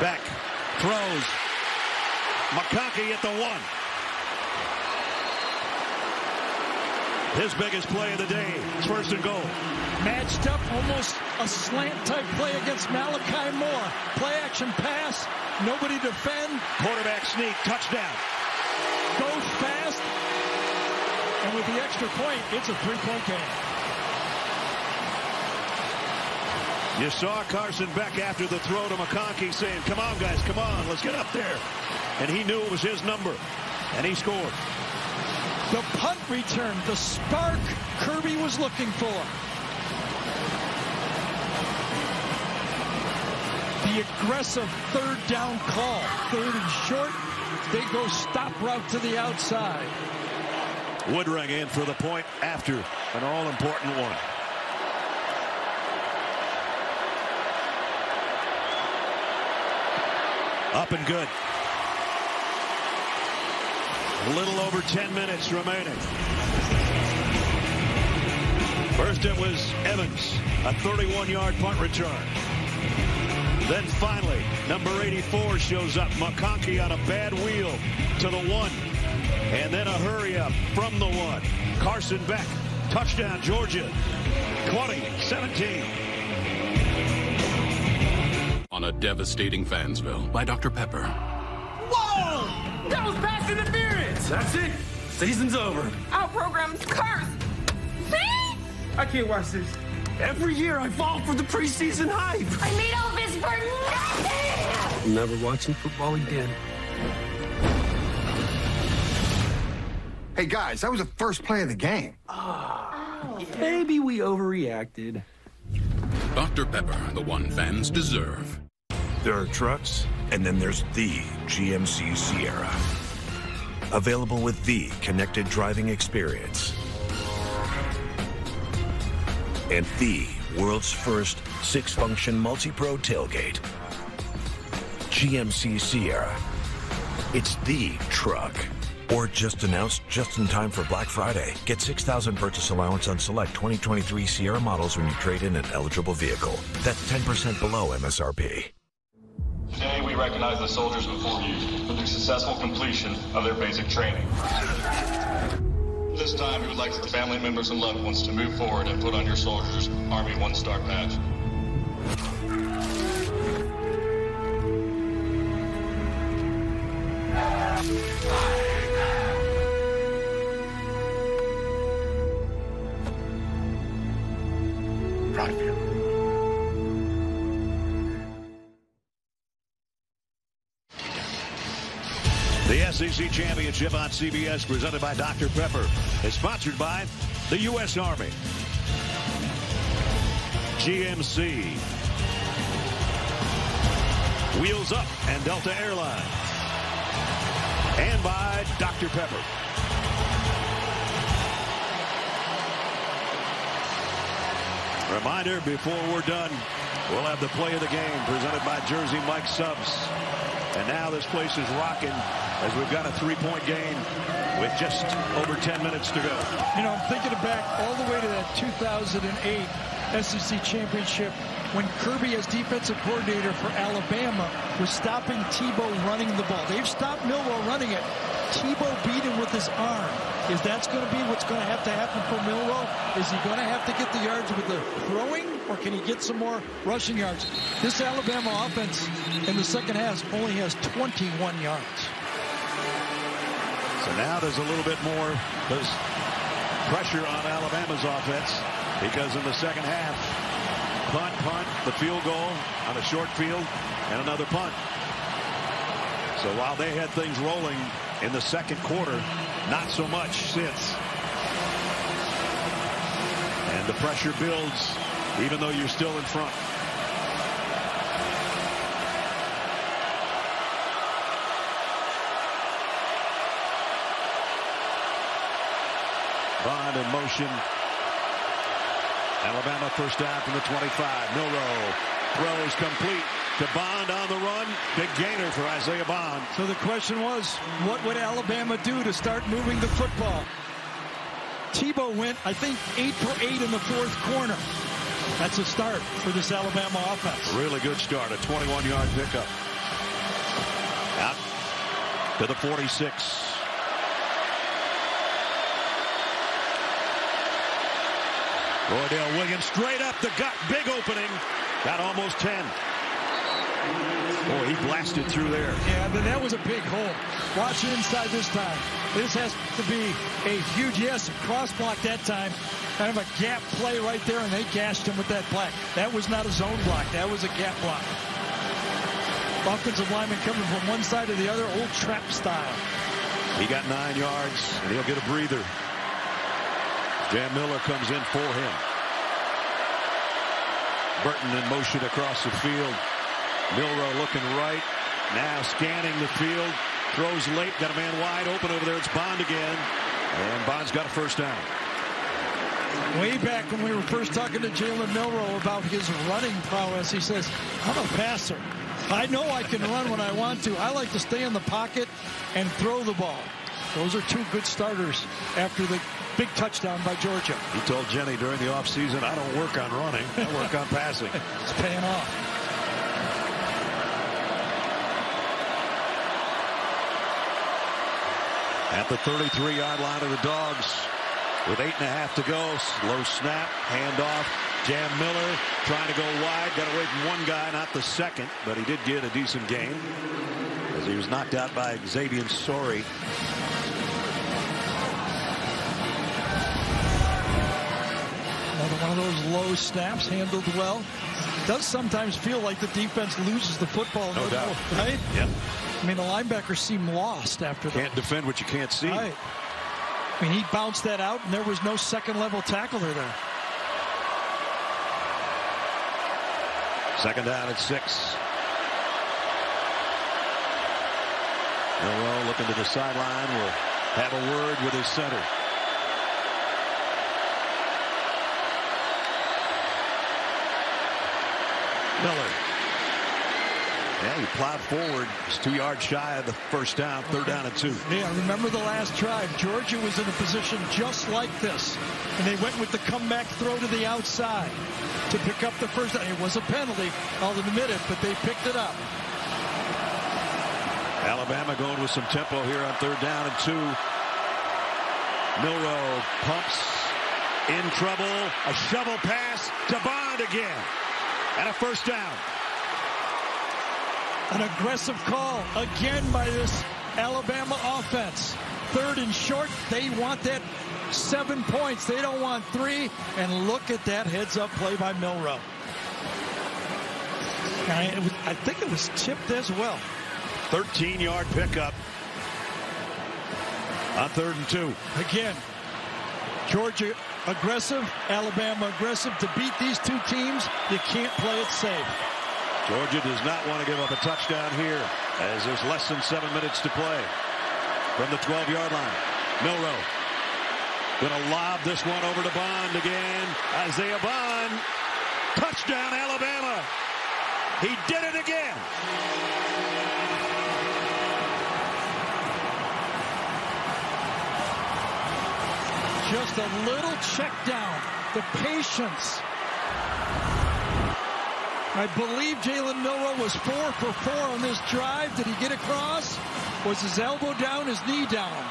Beck throws. McConkey at the 1. His biggest play of the day. It's 1st and goal. Matched up, almost a slant type play against Malachi Moore. Play action pass. Nobody defend. Quarterback sneak. Touchdown. Go fast. And with the extra point, it's a 3-point game. You saw Carson Beck after the throw to McConkey saying, come on, guys, come on, let's get up there. And he knew it was his number, and he scored. The punt return, the spark Kirby was looking for. The aggressive 3rd down call. 3rd and short. They go stop route to the outside. Woodring in for the point after an all-important one. Up and good. A little over 10 minutes remaining. First it was Evans, a 31-yard punt return. Then finally, number 84 shows up. McConkey on a bad wheel to the 1. And then a hurry up from the 1. Carson Beck, touchdown Georgia, 20-17. On a devastating Fansville by Dr. Pepper. Whoa! That was pass interference! That's it. Season's over. Our program's cursed. See? I can't watch this. Every year I fall for the preseason hype. I made all this for nothing! I'm never watching football again. Hey, guys, that was the first play of the game. Maybe we overreacted. Dr. Pepper, the one fans deserve. There are trucks, and then there's the GMC Sierra. Available with the connected driving experience. And the world's first 6-function multi-pro tailgate. GMC Sierra. It's the truck. Or just announced just in time for Black Friday. Get $6,000 purchase allowance on select 2023 Sierra models when you trade in an eligible vehicle. That's 10% below MSRP. Today, we recognize the soldiers before you for the successful completion of their basic training. This time, we would like the family members and loved ones to move forward and put on your soldiers' Army 1-Star badge. Proud of you. The SEC Championship on CBS, presented by Dr. Pepper, is sponsored by the U.S. Army, GMC, Wheels Up and Delta Airlines, and by Dr. Pepper. Reminder before we're done, we'll have the play of the game presented by Jersey Mike Subs. And now this place is rocking as we've got a 3-point game with just over 10 minutes to go. You know, I'm thinking back all the way to that 2008 SEC Championship when Kirby, as defensive coordinator for Alabama, was stopping Tebow running the ball. They've stopped Milroe running it. Tebow beat him with his arm. Is that going to be what's going to have to happen for Milroe? Is he going to have to get the yards with the throwing, or can he get some more rushing yards? This Alabama offense in the second half only has 21 yards. So now there's a little bit more pressure on Alabama's offense, because in the second half, punt, the field goal on a short field, and another punt. So while they had things rolling in the second quarter, not so much since. And the pressure builds even though you're still in front. Bond in motion. Alabama first down from the 25. Milroe throws complete to Bond on the run. Big gainer for Isaiah Bond. So the question was, what would Alabama do to start moving the football? Tebow went, I think, 8 for 8 in the fourth corner. That's a start for this Alabama offense. Really good start, a 21-yard pickup. to the 46. Roydale Williams straight up the gut. Big opening. Got almost 10. Boy, he blasted through there. Yeah, but that was a big hole. Watch it inside this time. This has to be a huge, yes, cross block that time. Kind of a gap play right there, and they gashed him with that block. That was not a zone block. That was a gap block. Offensive lineman coming from one side to the other, old trap style. He got 9 yards, and he'll get a breather. Jam Miller comes in for him. Burton in motion across the field. Milroe looking right. Now scanning the field. Throws late. Got a man wide open over there. It's Bond again. And Bond's got a first down. Way back when we were first talking to Jalen Milroe about his running prowess, he says, I'm a passer. I know I can run when I want to. I like to stay in the pocket and throw the ball. Those are two good starters after the big touchdown by Georgia. He told Jenny during the offseason, I don't work on running. I work on passing. It's paying off. At the 33-yard line of the Dogs with 8.5 to go. Slow snap, handoff. Jam Miller trying to go wide. Got away from one guy, not the second, but he did get a decent gain as he was knocked out by Xavier Sorey. Another one of those low snaps, handled well. It does sometimes feel like the defense loses the football. No doubt. Right? Yep. I mean, the linebackers seem lost after that. Can't defend what you can't see. Right. I mean, he bounced that out, and there was no second-level tackler there. Second down at 6. Milroe looking to the sideline. Will have a word with his center. Miller. Yeah, he plowed forward. He's 2 yards shy of the first down. Third down and 2. Yeah, remember the last drive. Georgia was in a position just like this. And they went with the comeback throw to the outside to pick up the first down. It was a penalty, I'll admit it, but they picked it up. Alabama going with some tempo here on third down and 2. Milroe pumps. In trouble. A shovel pass to Bond again. And a first down. An aggressive call again by this Alabama offense. Third and short. They want that 7 points. They don't want 3. And look at that heads-up play by Milroe. I think it was tipped as well. 13-yard pickup on third and 2. Again, Georgia aggressive, Alabama aggressive. To beat these two teams, you can't play it safe. Georgia does not want to give up a touchdown here as there's less than 7 minutes to play from the 12-yard line. Milroe going to lob this one over to Bond again. Isaiah Bond. Touchdown, Alabama. He did it again. Just a little check down. The patience. I believe Jalen Milroe was 4 for 4 on this drive. Did he get across? Was his elbow down, his knee down?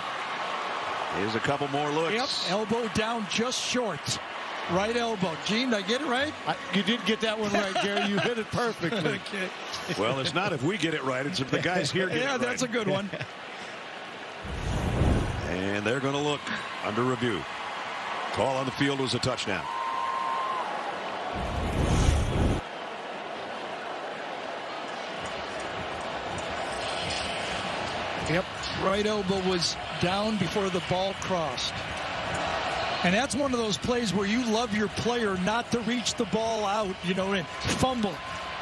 Here's a couple more looks. Yep, elbow down just short. Right elbow. Gene, did I get it right? You did get that one right, Gary. You hit it perfectly. Okay. Well, it's not if we get it right. It's if the guys here get it right. Yeah, that's a good one. And they're going to look under review. Call on the field was a touchdown. Yep, right elbow was down before the ball crossed. And that's one of those plays where you love your player not to reach the ball out, you know, and fumble.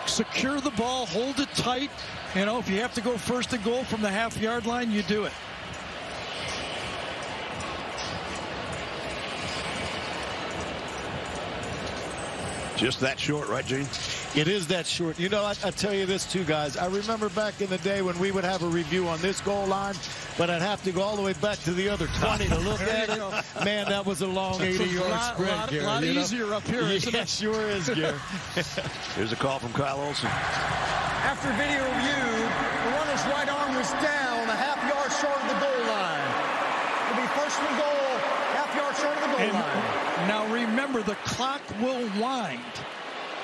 Secure the ball, hold it tight. You know, if you have to go first and goal from the half-yard line, you do it. Just that short, right, Gene? It is that short. You know, I tell you this too, guys. I remember back in the day when we would have a review on this goal line, but I'd have to go all the way back to the other 20 to look at it. Man, that was a long 80-yard sprint, Gary. A lot easier up here, isn't it? Sure is, Gary. Here's a call from Kyle Olsen. After video review, the runner's right arm was down a half-yard short of the goal line. It'll be first and goal, half-yard short of the goal line. Now remember, the clock will wind.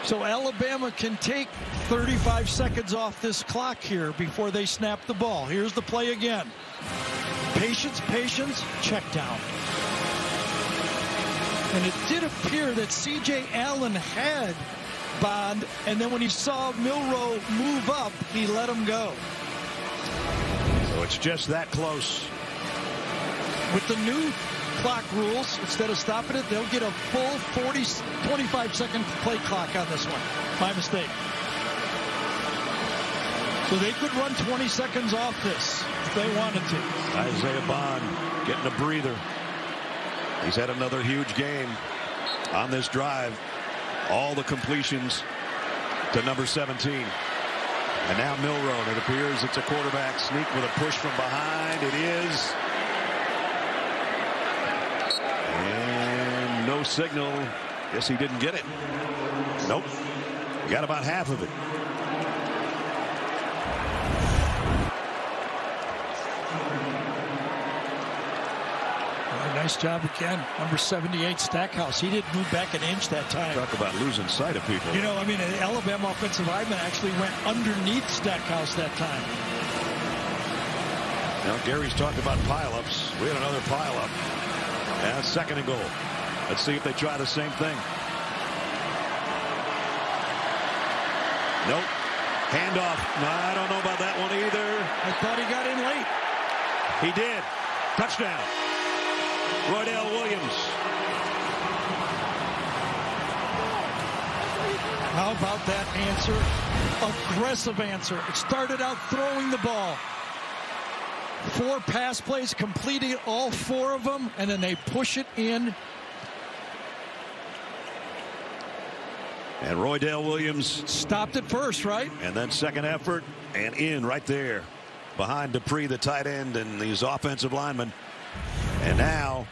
So Alabama can take 35 seconds off this clock here before they snap the ball. Here's the play again. Patience, patience, check down. And it did appear that C.J. Allen had Bond, and then when he saw Milroe move up, he let him go. So it's just that close. With the new clock rules, instead of stopping it, they'll get a full 25-second play clock on this one. My mistake. So they could run 20 seconds off this if they wanted to. Isaiah Bond getting a breather. He's had another huge game on this drive. All the completions to number 17. And now Milroe. It appears it's a quarterback sneak with a push from behind. It is. And no signal. Guess he didn't get it. Nope. Got about half of it. Nice job again. Number 78, Stackhouse. He didn't move back an inch that time. Talk about losing sight of people. You know, I mean, an Alabama offensive lineman actually went underneath Stackhouse that time. Now, Gary's talked about pileups. We had another pileup. And second and goal. Let's see if they try the same thing. Nope. Handoff. No, I don't know about that one either. I thought he got in late. He did. Touchdown. Roydell Williams. How about that answer? Aggressive answer. It started out throwing the ball. 4 pass plays, completing all 4 of them, and then they push it in. And Roydell Williams stopped it first, right? And then second effort and in right there behind Dupree, the tight end, and these offensive linemen. And now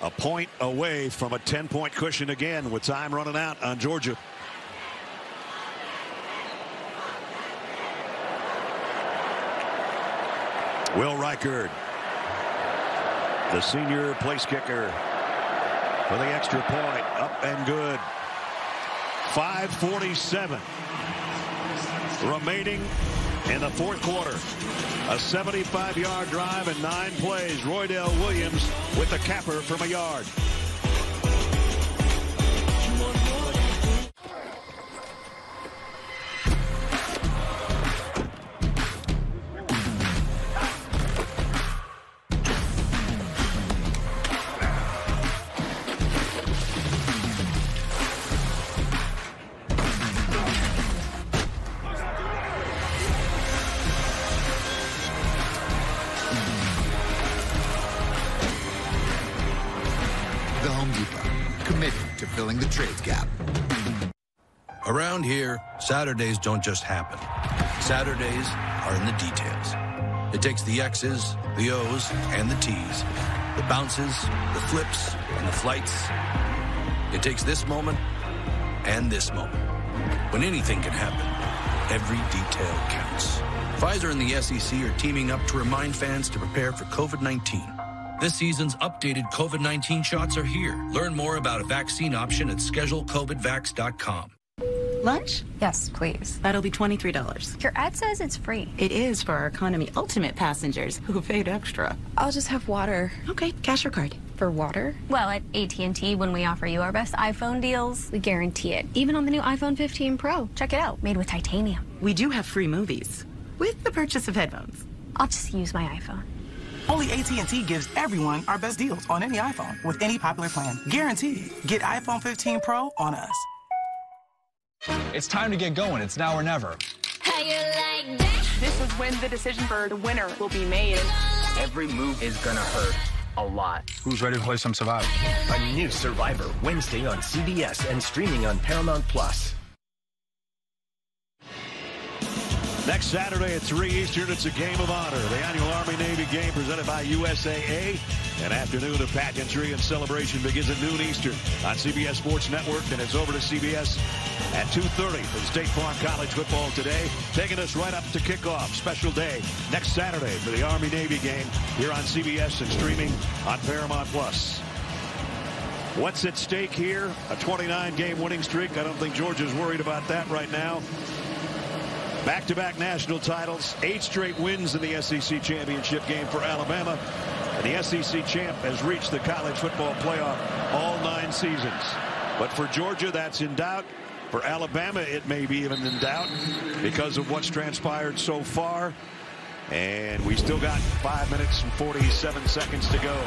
a point away from a 10-point cushion again with time running out on Georgia. Will Reichard, the senior place kicker, for the extra point, up and good. 5:47 remaining in the fourth quarter. A 75-yard drive and 9 plays. Roydell Williams with the capper from a yard. Filling the trades gap. Around here, Saturdays don't just happen. Saturdays are in the details. It takes the X's, the O's, and the T's, the bounces, the flips, and the flights. It takes this moment and this moment. When anything can happen, every detail counts. Pfizer and the SEC are teaming up to remind fans to prepare for COVID-19. This season's updated COVID-19 shots are here. Learn more about a vaccine option at schedulecovidvax.com. Lunch? Yes, please. That'll be $23. Your ad says it's free. It is for our Economy Ultimate passengers who paid extra. I'll just have water. Okay, cash or card. For water? Well, at AT&T, when we offer you our best iPhone deals, we guarantee it. Even on the new iPhone 15 Pro. Check it out, made with titanium. We do have free movies with the purchase of headphones. I'll just use my iPhone. Only AT&T gives everyone our best deals on any iPhone with any popular plan. Guaranteed. Get iPhone 15 Pro on us. It's time to get going. It's now or never. How you like that? This is when the decision for the winner will be made. Every move is gonna hurt a lot. Who's ready to play some Survivor? A new Survivor, Wednesday on CBS and streaming on Paramount+. Next Saturday at 3 Eastern, it's a game of honor. The annual Army-Navy game presented by USAA. An afternoon of pageantry and celebration begins at noon Eastern on CBS Sports Network. Then it's over to CBS at 2:30 for the State Farm College football today. Taking us right up to kickoff. Special day next Saturday for the Army-Navy game here on CBS and streaming on Paramount+. What's at stake here? A 29-game winning streak. I don't think Georgia's worried about that right now. Back-to-back national titles, 8 straight wins in the SEC championship game for Alabama. And the SEC champ has reached the college football playoff all 9 seasons. But for Georgia, that's in doubt. For Alabama, it may be even in doubt because of what's transpired so far. And we still got 5 minutes and 47 seconds to go.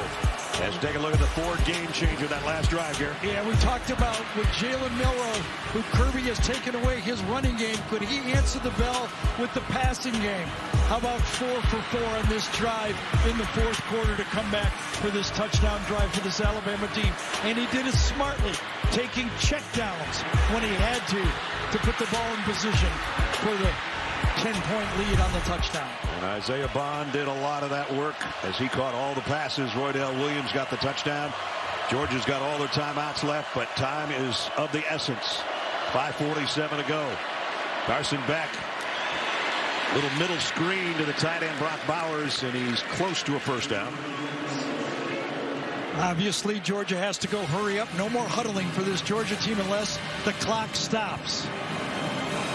As we take a look at the Ford game changer that last drive here. Yeah, we talked about with Jalen Milroe, who Kirby has taken away his running game. Could he answer the bell with the passing game? How about 4 for 4 on this drive in the 4th quarter to come back for this touchdown drive for this Alabama team? And he did it smartly, taking checkdowns when he had to put the ball in position for the 10-point lead on the touchdown. And Isaiah Bond did a lot of that work as he caught all the passes. Roydell Williams got the touchdown. Georgia's got all their timeouts left, but time is of the essence. 5:47 to go. Carson Beck. Little middle screen to the tight end Brock Bowers, and he's close to a first down. Obviously, Georgia has to go hurry up. No more huddling for this Georgia team unless the clock stops.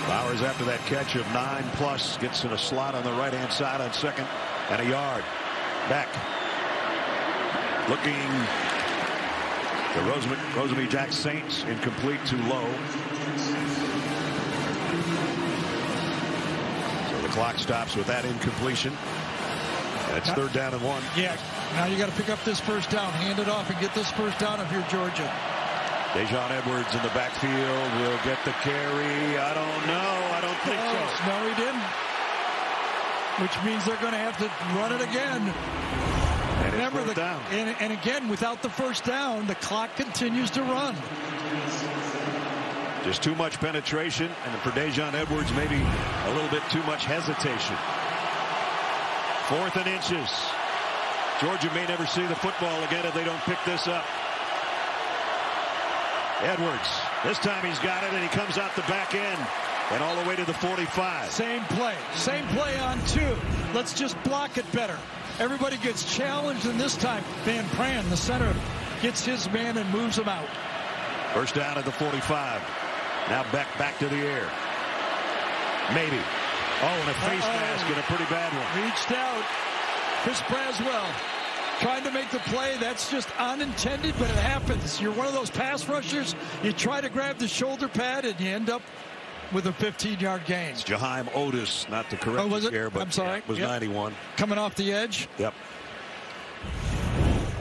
Bowers, after that catch of 9+, gets in a slot on the right-hand side on 2nd and a yard. Beck looking the Rosamond Jack Saints incomplete, too low. So the clock stops with that incompletion. That's 3rd down and 1. Yeah, now you got to pick up this first down, hand it off, and get this first down if you're Georgia. Dejon Edwards in the backfield will get the carry. I don't know. I don't think so. No, he didn't. Which means they're going to have to run it again. And remember, and again, without the first down, the clock continues to run. Just too much penetration, and for Dejon Edwards, maybe a little bit too much hesitation. 4th and inches. Georgia may never see the football again if they don't pick this up. Edwards, this time he's got it, and he comes out the back end and all the way to the 45. Same play on 2. Let's just block it better. Everybody gets challenged, and this time Van Pran, the center, gets his man and moves him out. First down at the 45. Now back to the air. Maybe. Oh, and a face mask and a pretty bad one. Reached out. Chris Braswell trying to make the play. That's just unintended, but it happens. You're one of those pass rushers. You try to grab the shoulder pad, and you end up with a 15-yard gain. It's Jaheim Otis, not to correct was it? Here, but I'm sorry. It was 91. Coming off the edge. Yep.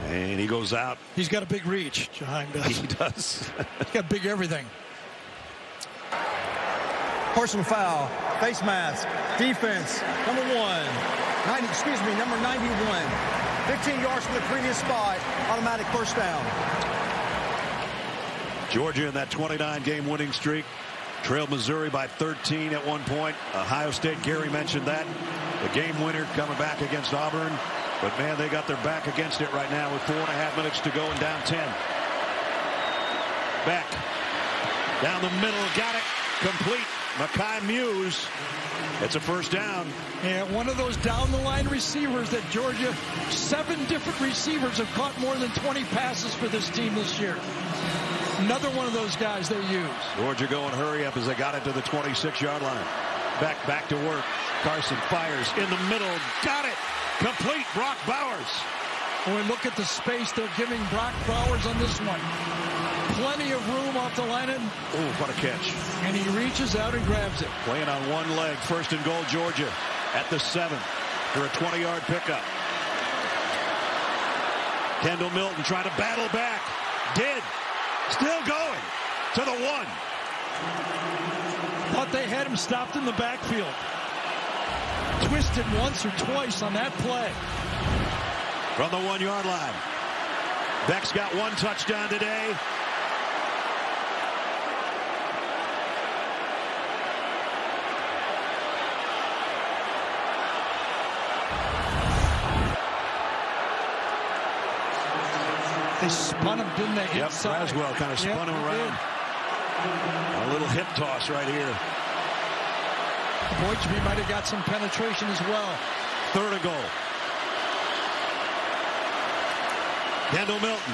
And he goes out. He's got a big reach, Jaheim does. He does. He's got big everything. Personal foul, face mask, defense, number 1. Number 91. 15 yards from the previous spot, automatic first down. Georgia in that 29-game winning streak trailed Missouri by 13 at one point. Ohio State, Gary mentioned that. The game winner coming back against Auburn. But, man, they got their back against it right now with 4.5 minutes to go and down 10. Beck down the middle, got it, complete. Makai Muse. It's a first down. Yeah, one of those down-the-line receivers that Georgia, 7 different receivers have caught more than 20 passes for this team this year. Another one of those guys they use. Georgia going hurry up as they got it to the 26-yard line. Back to work. Carson fires in the middle. Got it. Complete. Brock Bowers. When we look at the space they're giving Brock Bowers on this one. Plenty of room off the line. Oh, what a catch. And he reaches out and grabs it. Playing on one leg. 1st and goal, Georgia at the 7 for a 20-yard pickup. Kendall Milton trying to battle back. Did. Still going to the 1. Thought they had him stopped in the backfield. Twisted once or twice on that play. From the 1-yard line. Beck's got 1 touchdown today. They spun him, didn't they? Yep, Braswell kind of spun him around. A little hip toss right here. Boydby might have got some penetration as well. Third and goal. Kendall Milton.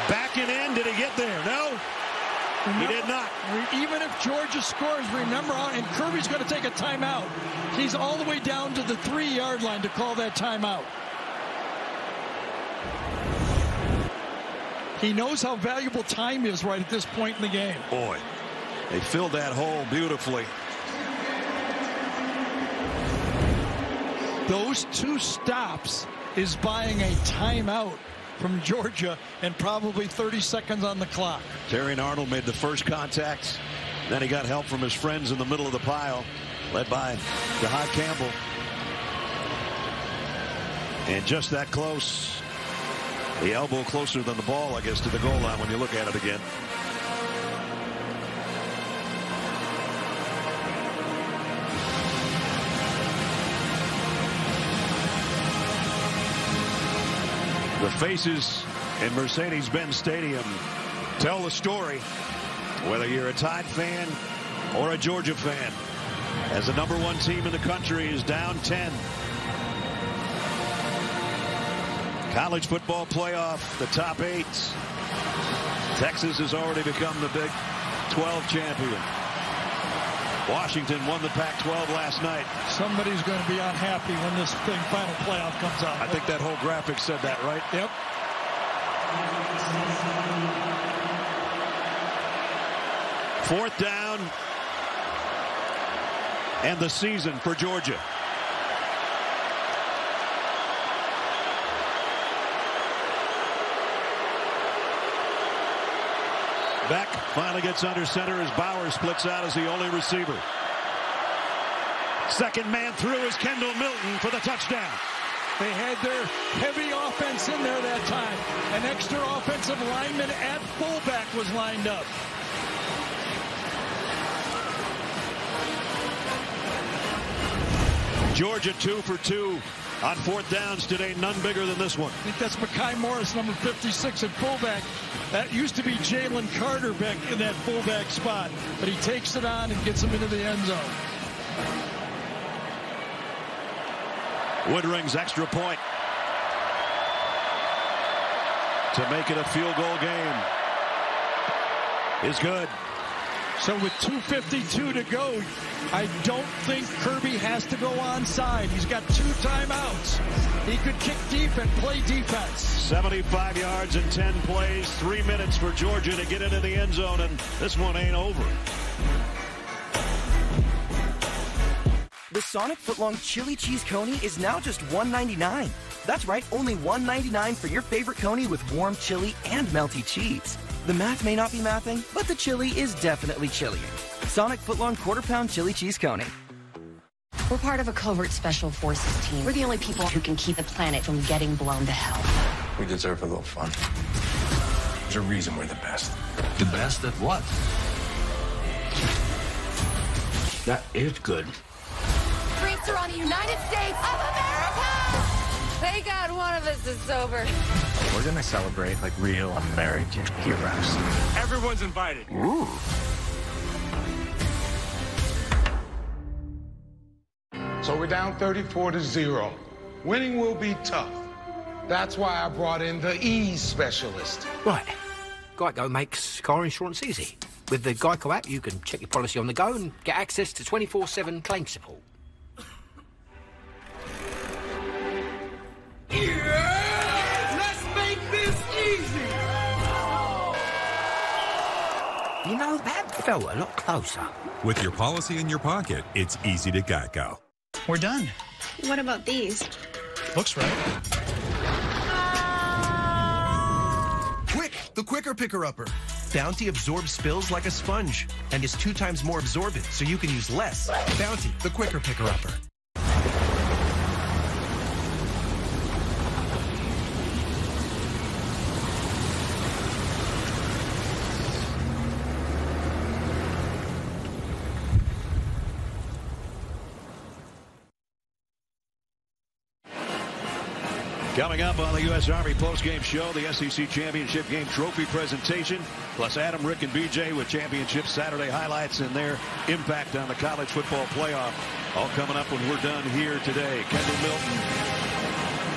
Backing in. Did he get there? No. He did not. Even if Georgia scores, remember, and Kirby's going to take a timeout. He's all the way down to the 3-yard line to call that timeout. He knows how valuable time is right at this point in the game. Boy, they filled that hole beautifully. Those 2 stops is buying a timeout from Georgia and probably 30 seconds on the clock. Terrion Arnold made the first contact. Then he got help from his friends in the middle of the pile, led by Jahad Campbell. And just that close. The elbow closer than the ball, I guess, to the goal line when you look at it again. The faces in Mercedes-Benz Stadium tell the story, whether you're a Tide fan or a Georgia fan, as the #1 team in the country is down 10. College football playoff, the top 8. Texas has already become the Big 12 champion. Washington won the Pac-12 last night. Somebody's going to be unhappy when this final playoff comes out. I think that whole graphic said that, right? Yep. Fourth down and the season for Georgia. Beck finally gets under center as Bauer splits out as the only receiver. Second man through is Kendall Milton for the touchdown. They had their heavy offense in there that time. An extra offensive lineman at fullback was lined up. Georgia 2 for 2 on fourth downs today. None bigger than this one. I think that's Mekhi Morris, number 56 at fullback. That used to be Jalen Carter back in that fullback spot. But he takes it on and gets him into the end zone. Woodring's extra point to make it a field goal game is good. So with 2:52 to go, I don't think Kirby has to go onside. He's got 2 timeouts. He could kick deep and play defense. 75 yards in 10 plays, 3 minutes for Georgia to get into the end zone, and this one ain't over. The Sonic Footlong Chili Cheese Coney is now just $1.99. That's right, only $1.99 for your favorite coney with warm chili and melty cheese. The math may not be mathing, but the chili is definitely chilling. Sonic Footlong quarter-pound chili cheese coney. We're part of a covert special forces team. We're the only people who can keep the planet from getting blown to hell. We deserve a little fun. There's a reason we're the best. The best at what? That is good. Drinks are on the United States of America! Thank God one of us is sober. We're gonna celebrate like real American heroes. Everyone's invited. Ooh. So we're down 34-0. Winning will be tough. That's why I brought in the ease specialist. Right. Geico makes car insurance easy. With the Geico app, you can check your policy on the go and get access to 24/7 claim support. Yeah! Let's make this easy! You know, that felt a lot closer. With your policy in your pocket, it's easy to Geico. We're done. What about these? Looks right. Quick, the Quicker Picker-Upper. Bounty absorbs spills like a sponge and is 2 times more absorbent, so you can use less. Bounty, the Quicker Picker-Upper. Coming up on the U.S. Army postgame show, the SEC Championship Game trophy presentation, plus Adam, Rick, and BJ with Championship Saturday highlights and their impact on the college football playoff. All coming up when we're done here today. Kendall Milton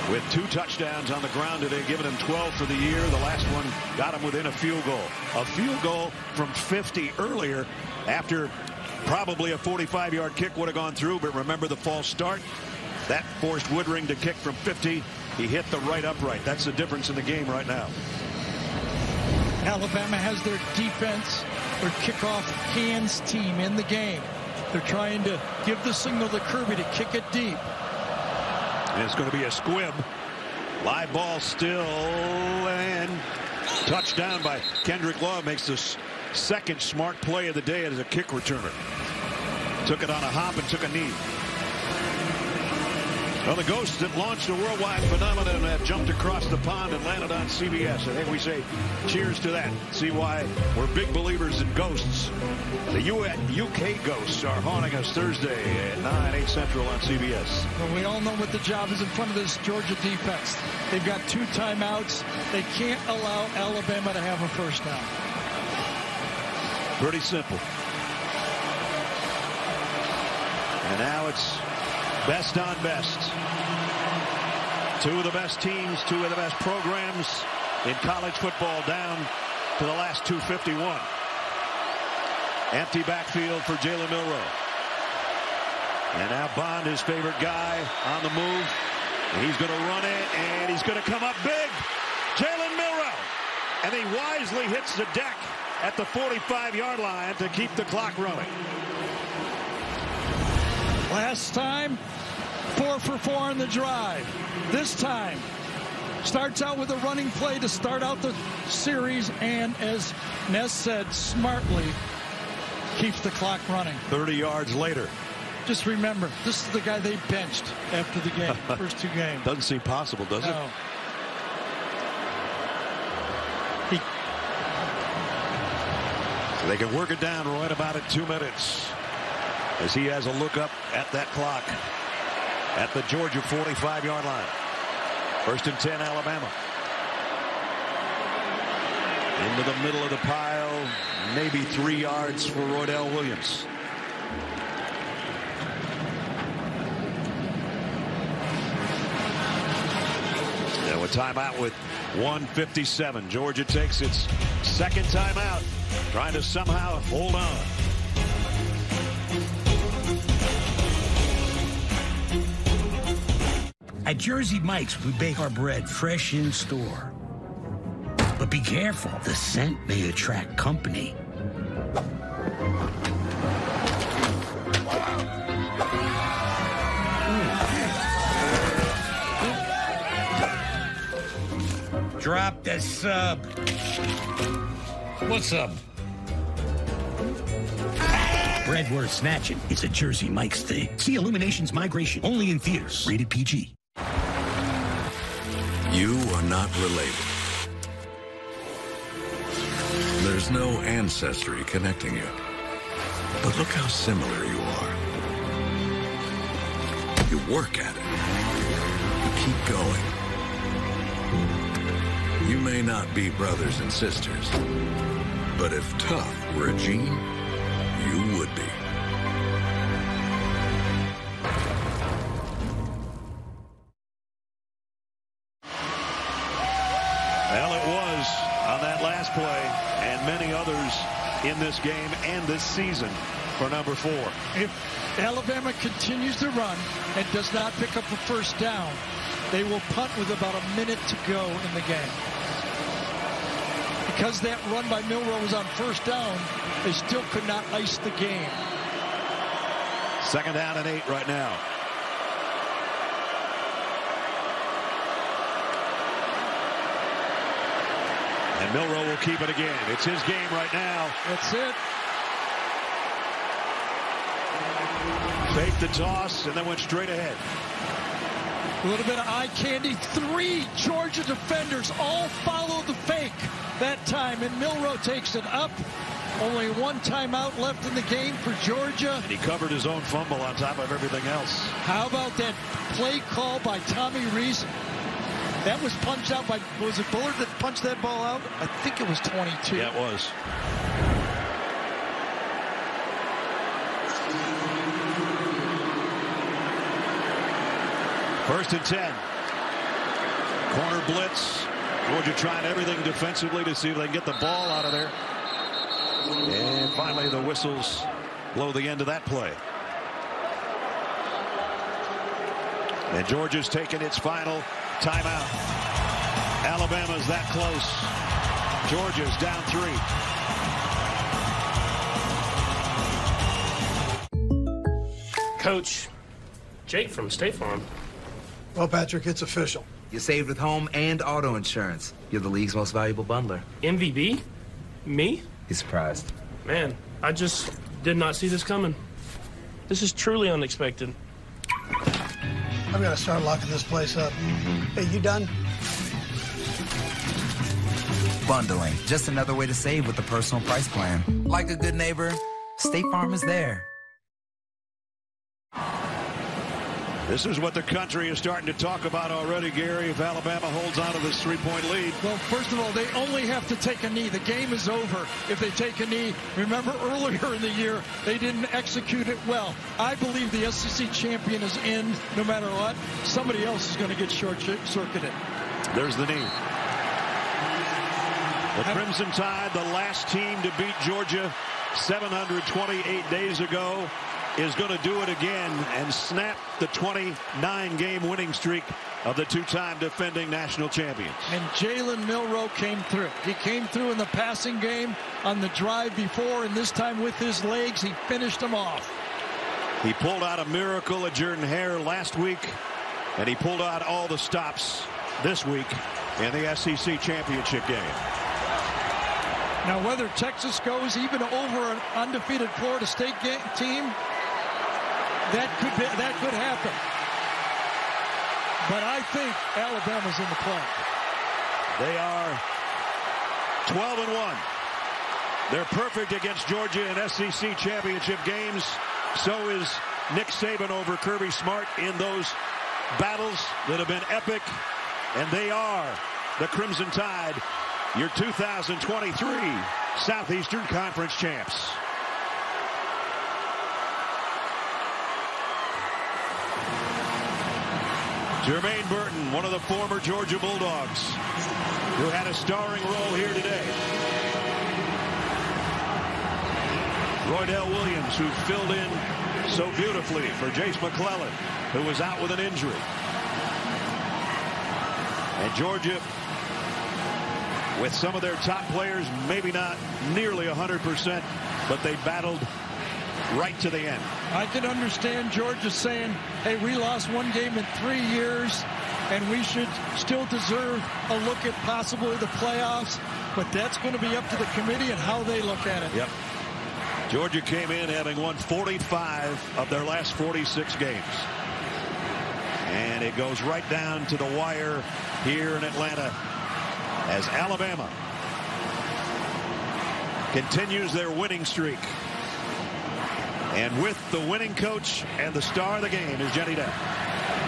with 2 touchdowns on the ground today, giving him 12 for the year. The last one got him within a field goal. A field goal from 50 earlier after probably a 45-yard kick would have gone through, but remember the false start? That forced Woodring to kick from 50. He hit the right upright. That's the difference in the game right now. Alabama has their defense, their kickoff hands team in the game. They're trying to give the signal to Kirby to kick it deep. And it's going to be a squib. Live ball still, and touchdown by Kendrick Law. Makes this second smart play of the day as a kick returner. Took it on a hop and took a knee. Well, the Ghosts that launched a worldwide phenomenon have jumped across the pond and landed on CBS. I think we say cheers to that. See why we're big believers in ghosts. The UK Ghosts are haunting us Thursday at 9, 8 Central on CBS. Well, we all know what the job is in front of this Georgia defense. They've got 2 timeouts. They can't allow Alabama to have a first down. Pretty simple. And now it's best on best. 2 of the best teams, 2 of the best programs in college football down to the last 251. Empty backfield for Jalen Milroe. And now Bond, his favorite guy, on the move. And he's going to run it, and he's going to come up big. Jalen Milroe. And he wisely hits the deck at the 45-yard line to keep the clock running. Last time, 4 for 4 on the drive. This time, starts out with a running play to start out the series, and as Ness said, smartly keeps the clock running. 30 yards later. Just remember, this is the guy they benched after the game, first 2 games. Doesn't seem possible, does it? No. So they can work it down right about at 2 minutes. As he has a look up at that clock at the Georgia 45-yard line. 1st and 10, Alabama. Into the middle of the pile, maybe 3 yards for Roydell Williams. Now a timeout with 1:57. Georgia takes its 2nd timeout, trying to somehow hold on. At Jersey Mike's, we bake our bread fresh in store. But be careful, the scent may attract company. Drop the sub. What sub? Bread worth snatching. It's a Jersey Mike's thing. See Illumination's Migration, only in theaters. Rated PG. You are not related. There's no ancestry connecting you. But look how similar you are. You work at it. You keep going. You may not be brothers and sisters, but if tough were a gene, you would be. Well, it was on that last play and many others in this game and this season for number 4. If Alabama continues to run and does not pick up a first down, they will punt with about a minute to go in the game. Because that run by Milroe was on first down, they still could not ice the game. 2nd down and 8 right now. And Milroe will keep it again. It's his game right now. That's it. Faked the toss and then went straight ahead. A little bit of eye candy. 3 Georgia defenders all follow the fake that time, and Milroe takes it up. Only 1 timeout left in the game for Georgia. And he covered his own fumble on top of everything else. How about that play call by Tommy Rees? That was punched out by, was it Bullard that punched that ball out? I think it was 22. Yeah, it was. First and 10. Corner blitz. Georgia trying everything defensively to see if they can get the ball out of there. And finally the whistles blow the end of that play. And Georgia's taken its final timeout. Alabama's that close. Georgia's down 3. Coach, Jake from State Farm. Well, Patrick, it's official. You saved with home and auto insurance. You're the league's most valuable bundler. MVB? Me? He's surprised. Man, I just did not see this coming. This is truly unexpected. I've got to start locking this place up. Hey, you done? Bundling. Just another way to save with the personal price plan. Like a good neighbor, State Farm is there. This is what the country is starting to talk about already, Gary, if Alabama holds on to this 3-point lead. Well, first of all, they only have to take a knee. The game is over if they take a knee. Remember, earlier in the year, they didn't execute it well. I believe the SEC champion is in no matter what. Somebody else is going to get short-circuited. There's the knee. The Crimson Tide, the last team to beat Georgia 728 days ago, is going to do it again and snap the 29-game winning streak of the two-time defending national champions. And Jalen Milroe came through. He came through in the passing game on the drive before, and this time with his legs, he finished them off. He pulled out a miracle at Jordan-Hare last week, and he pulled out all the stops this week in the SEC championship game. Now, whether Texas goes even over an undefeated Florida State team, that could happen. But I think Alabama's in the play. They are 12-1. They're perfect against Georgia in SEC championship games. So is Nick Saban over Kirby Smart in those battles that have been epic. And they are the Crimson Tide, your 2023 Southeastern Conference champs. Jermaine Burton, one of the former Georgia Bulldogs, who had a starring role here today. Roydell Williams, who filled in so beautifully for Jace McClellan, who was out with an injury. And Georgia, with some of their top players, maybe not nearly 100%, but they battled right to the end. I can understand Georgia saying, hey, we lost one game in 3 years, and we should still deserve a look at possibly the playoffs, but that's going to be up to the committee and how they look at it. Yep. Georgia came in having won 45 of their last 46 games. And it goes right down to the wire here in Atlanta as Alabama continues their winning streak. And with the winning coach and the star of the game is Jenny Depp.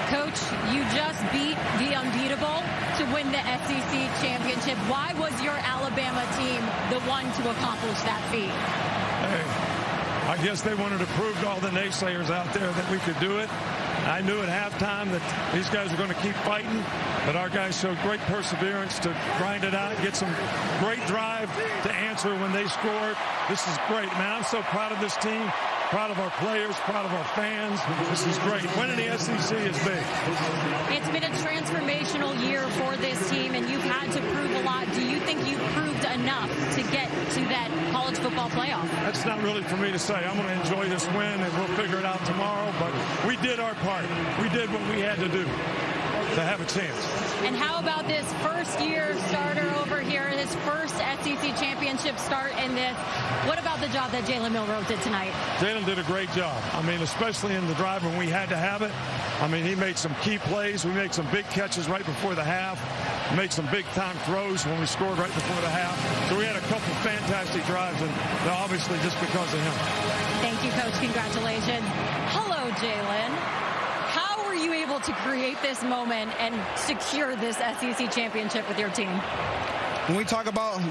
Coach, you just beat the unbeatable to win the SEC championship. Why was your Alabama team the one to accomplish that feat? Hey, I guess they wanted to prove to all the naysayers out there that we could do it. I knew at halftime that these guys were going to keep fighting, but our guys showed great perseverance to grind it out, get some great drive to answer when they scored. This is great, man. I'm so proud of this team. Proud of our players, proud of our fans. This is great. Winning the SEC is big. It's been a transformational year for this team, and you've had to prove a lot. Do you think you've proved enough to get to that college football playoff? That's not really for me to say. I'm going to enjoy this win, and we'll figure it out tomorrow. But we did our part. We did what we had to do to have a chance. And how about this first-year starter over here, his first SEC championship start in this? What about the job that Jalen Milroe did tonight? Jalen did a great job. I mean, especially in the drive when we had to have it. I mean, he made some key plays. We made some big catches right before the half. Made some big-time throws when we scored right before the half. So we had a couple fantastic drives, and obviously just because of him. Thank you, Coach. Congratulations. Hello, Jalen. How were you able to create this moment and secure this SEC championship with your team? When we talk about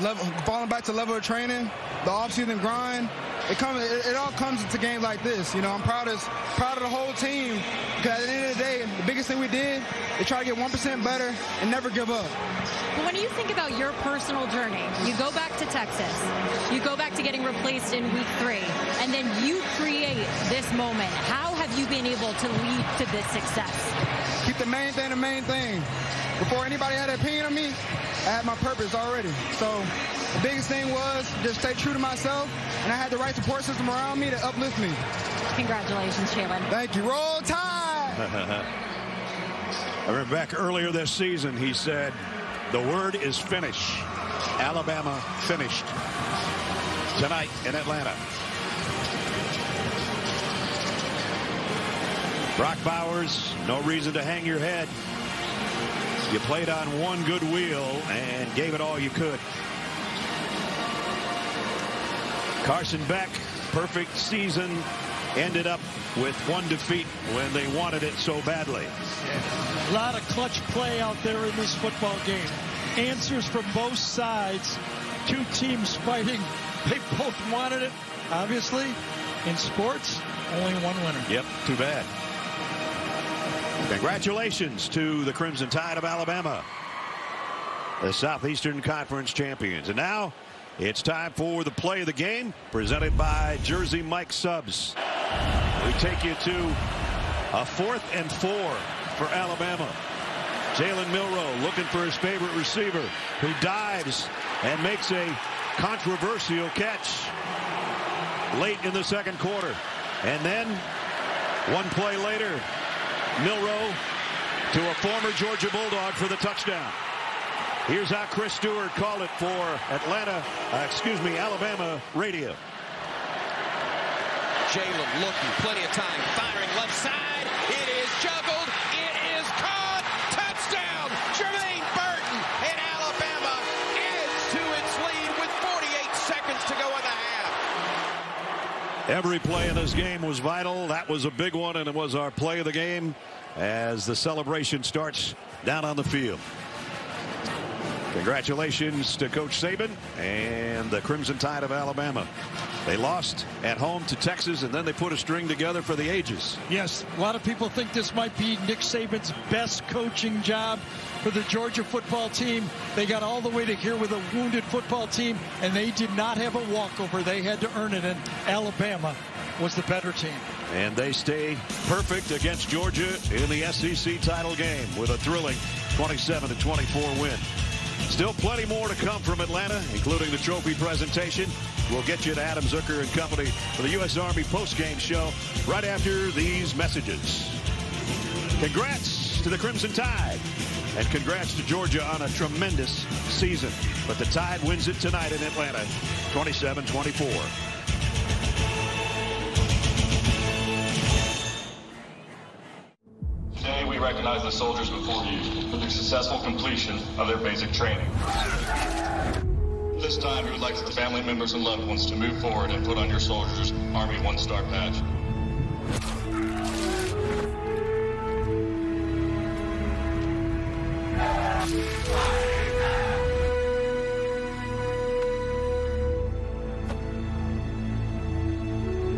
falling back to level of training, the offseason grind, it all comes into games like this. You know, I'm proud of the whole team, because at the end of the day, the biggest thing we did is try to get 1% better and never give up. But when you think about your personal journey, you go back to Texas, you go back to getting replaced in week 3, and then you create this moment. How have you been able to lead to this success? Keep the main thing the main thing. Before anybody had an opinion of me, I had my purpose already. So the biggest thing was just stay true to myself, and I had the right support system around me to uplift me. Congratulations, Jalen. Thank you. Roll Tide! I remember back earlier this season, he said, the word is finish. Alabama finished tonight in Atlanta. Brock Bowers, no reason to hang your head. You played on one good wheel and gave it all you could. Carson Beck, perfect season, ended up with one defeat when they wanted it so badly. A lot of clutch play out there in this football game. Answers from both sides. Two teams fighting. They both wanted it. Obviously, in sports, only one winner. Yep, too bad. Congratulations to the Crimson Tide of Alabama, the Southeastern Conference champions. And now it's time for the play of the game, presented by Jersey Mike Subs. We take you to a 4th and 4 for Alabama. Jalen Milroe looking for his favorite receiver, who dives and makes a controversial catch late in the second quarter. And then one play later, Milroe to a former Georgia Bulldog for the touchdown. Here's how Chris Stewart called it for Alabama radio. Jalen looking, plenty of time, firing left side. It is juggled. It is caught. Touchdown, Jermaine Burton, and Alabama adds to its lead with 48 seconds to go in the half. Every play in this game was vital. That was a big one, and it was our play of the game as the celebration starts down on the field. Congratulations to Coach Saban and the Crimson Tide of Alabama. They lost at home to Texas, and then they put a string together for the ages. Yes, a lot of people think this might be Nick Saban's best coaching job for the Georgia football team. They got all the way to here with a wounded football team, and they did not have a walkover. They had to earn it, and Alabama was the better team. And they stay perfect against Georgia in the SEC title game with a thrilling 27-24 win. Still plenty more to come from Atlanta, including the trophy presentation. We'll get you to Adam Zucker and company for the U.S. Army postgame show right after these messages. Congrats to the Crimson Tide, and congrats to Georgia on a tremendous season. But the Tide wins it tonight in Atlanta, 27-24. Today, we recognize the soldiers before you for the successful completion of their basic training. This time, we would like the family members and loved ones to move forward and put on your Soldier's Army One-Star badge.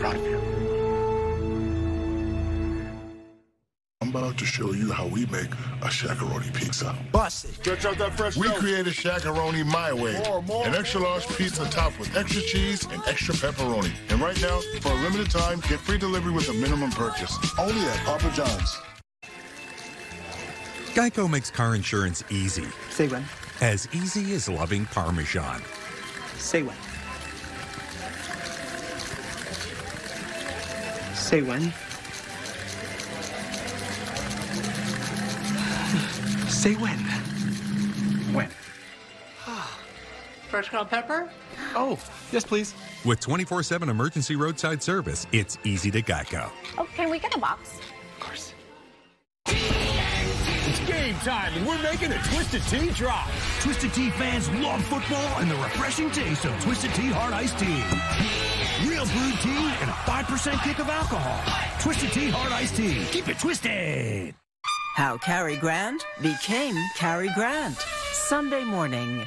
Proud of you. I'm about to show you how we make a shakaroni pizza. Bust it. Stretch out that fresh dough. We created shakaroni my way. An extra large pizza topped with extra cheese and extra pepperoni. And right now, for a limited time, get free delivery with a minimum purchase. Only at Papa John's. Geico makes car insurance easy. Say when. As easy as loving Parmesan. Say when. Say when. Say when. When. Fresh ground pepper? Oh, yes, please. With 24/7 emergency roadside service, it's easy to Geico. Oh, can we get a box? Of course. It's game time, and we're making a Twisted Tea drop. Twisted Tea fans love football and the refreshing taste of Twisted Tea Hard Iced Tea. Real brewed tea and a 5% kick of alcohol. Twisted Tea Hard Iced Tea. Keep it twisted. How Cary Grant became Cary Grant. Sunday morning.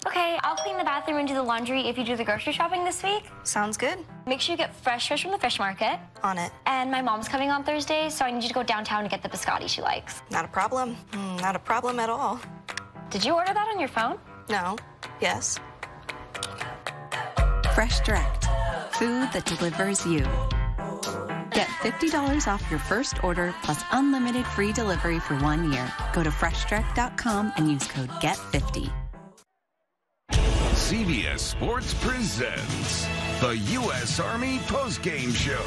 Okay, I'll clean the bathroom and do the laundry if you do the grocery shopping this week. Sounds good. Make sure you get fresh fish from the fish market. On it. And my mom's coming on Thursday, so I need you to go downtown and get the biscotti she likes. Not a problem. Not a problem at all. Did you order that on your phone? No. Yes. Fresh Direct. Food that delivers you. Get $50 off your first order plus unlimited free delivery for 1 year. Go to freshdirect.com and use code GET50. CBS Sports presents the U.S. Army postgame show.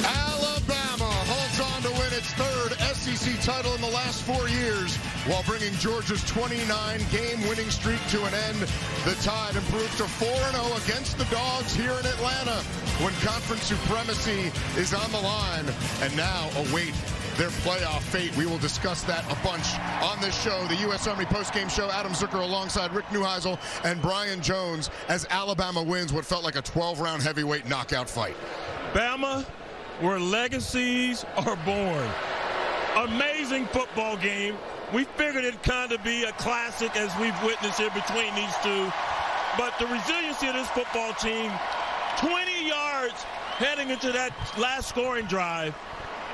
Alabama holds on to win its third SEC title in the last 4 years while bringing Georgia's 29-game winning streak to an end. The Tide improved to 4-0 against the Dogs here in Atlanta when conference supremacy is on the line, and now await their playoff fate. We will discuss that a bunch on this show, the U.S. Army postgame show. Adam Zucker alongside Rick Neuheisel and Brian Jones as Alabama wins what felt like a 12-round heavyweight knockout fight. Bama, where legacies are born. Amazing football game. We figured it'd kind of be a classic as we've witnessed here between these two. But the resiliency of this football team, 20 yards heading into that last scoring drive.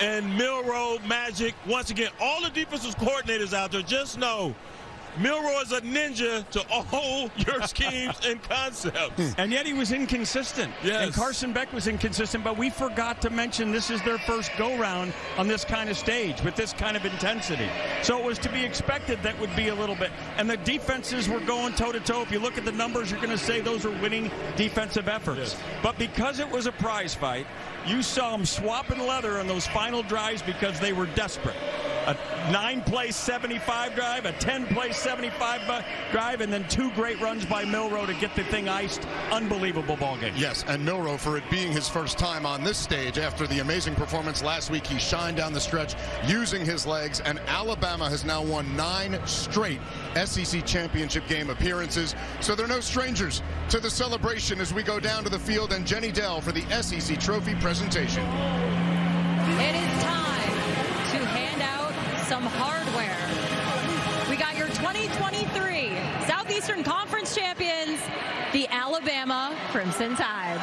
And Milroe, Magic, once again, all the defensive coordinators out there, just know Milroe is a ninja to all your schemes and concepts. And yet he was inconsistent. Yes. And Carson Beck was inconsistent, but we forgot to mention this is their first go-round on this kind of stage with this kind of intensity. So it was to be expected that would be a little bit. And the defenses were going toe-to-toe. If you look at the numbers, you're going to say those are winning defensive efforts. Yes. But because it was a prize fight, you saw them swapping leather on those final drives because they were desperate. A 9-play 75 drive, a 10-play 75 drive, and then 2 great runs by Milroe to get the thing iced. Unbelievable ball game. Yes, and Milroe, for it being his first time on this stage after the amazing performance last week, he shined down the stretch using his legs, and Alabama has now won 9 straight SEC championship game appearances, so they're no strangers to the celebration as we go down to the field and Jenny Dell for the SEC trophy presentation. It is time to hand out some hardware. We got your 2023 Southeastern Conference champions, the Alabama Crimson Tide.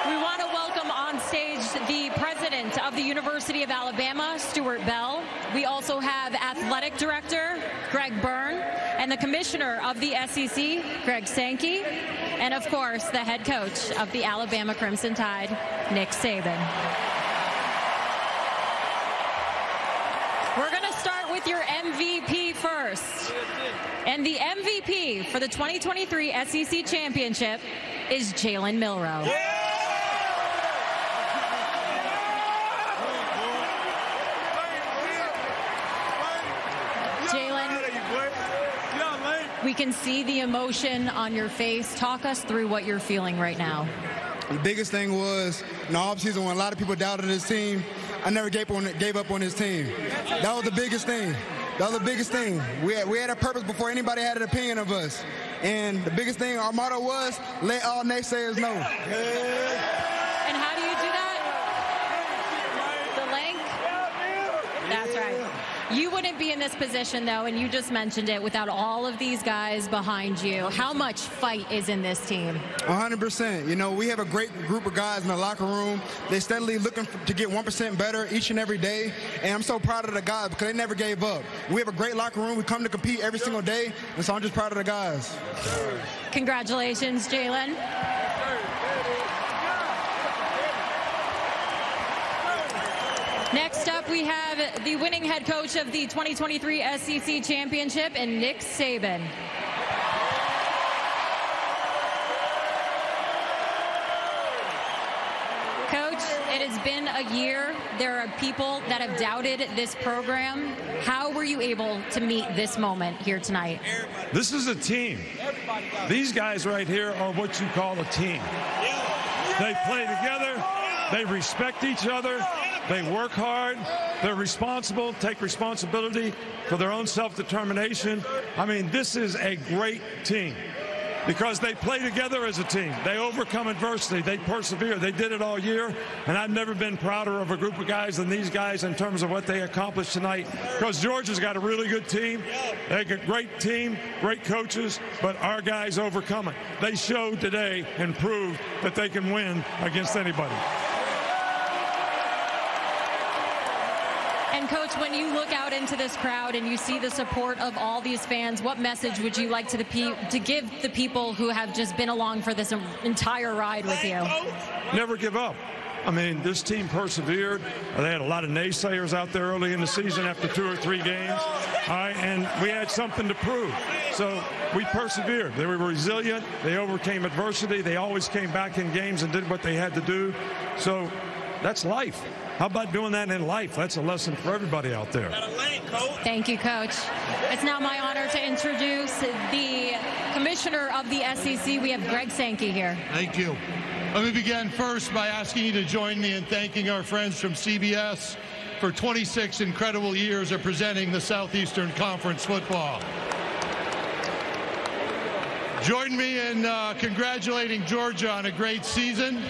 We want to welcome on stage the president of the University of Alabama, Stuart Bell. We also have athletic director Greg Byrne and the commissioner of the SEC, Greg Sankey, and of course the head coach of the Alabama Crimson Tide, Nick Saban. We're going to start with your MVP first. And the MVP for the 2023 SEC Championship is Jalen Milroe. Jalen, we can see the emotion on your face. Talk us through what you're feeling right now. The biggest thing was in the offseason when a lot of people doubted his team, I never gave up on his team. That was the biggest thing. That was the biggest thing. We had a purpose before anybody had an opinion of us. And the biggest thing, our motto was, let all naysayers know. And how do you do that? The length? That's right. You wouldn't be in this position, though, and you just mentioned it, without all of these guys behind you. How much fight is in this team? 100%. You know, we have a great group of guys in the locker room. They're steadily looking to get 1% better each and every day, and I'm so proud of the guys because they never gave up. We have a great locker room. We come to compete every single day, and so I'm just proud of the guys. Congratulations, Jalen. Next up, we have the winning head coach of the 2023 SEC Championship, and Nick Saban. Coach, it has been a year. There are people that have doubted this program. How were you able to meet this moment here tonight? This is a team. These guys right here are what you call a team. They play together. They respect each other. They work hard. They're responsible, take responsibility for their own self-determination. I mean, this is a great team because they play together as a team. They overcome adversity. They persevere. They did it all year, and I've never been prouder of a group of guys than these guys in terms of what they accomplished tonight, because Georgia's got a really good team. They got a great team, great coaches, but our guys overcome it. They showed today and proved that they can win against anybody. And, Coach, when you look out into this crowd and you see the support of all these fans, what message would you like to give the people who have just been along for this entire ride with you? Never give up. I mean, this team persevered. They had a lot of naysayers out there early in the season after 2 or 3 games. All right, and we had something to prove. So we persevered. They were resilient. They overcame adversity. They always came back in games and did what they had to do. So that's life. How about doing that in life? That's a lesson for everybody out there. Thank you, Coach. It's now my honor to introduce the commissioner of the SEC. We have Greg Sankey here. Thank you. Let me begin first by asking you to join me in thanking our friends from CBS for 26 incredible years of presenting the Southeastern Conference football. Join me in congratulating Georgia on a great season.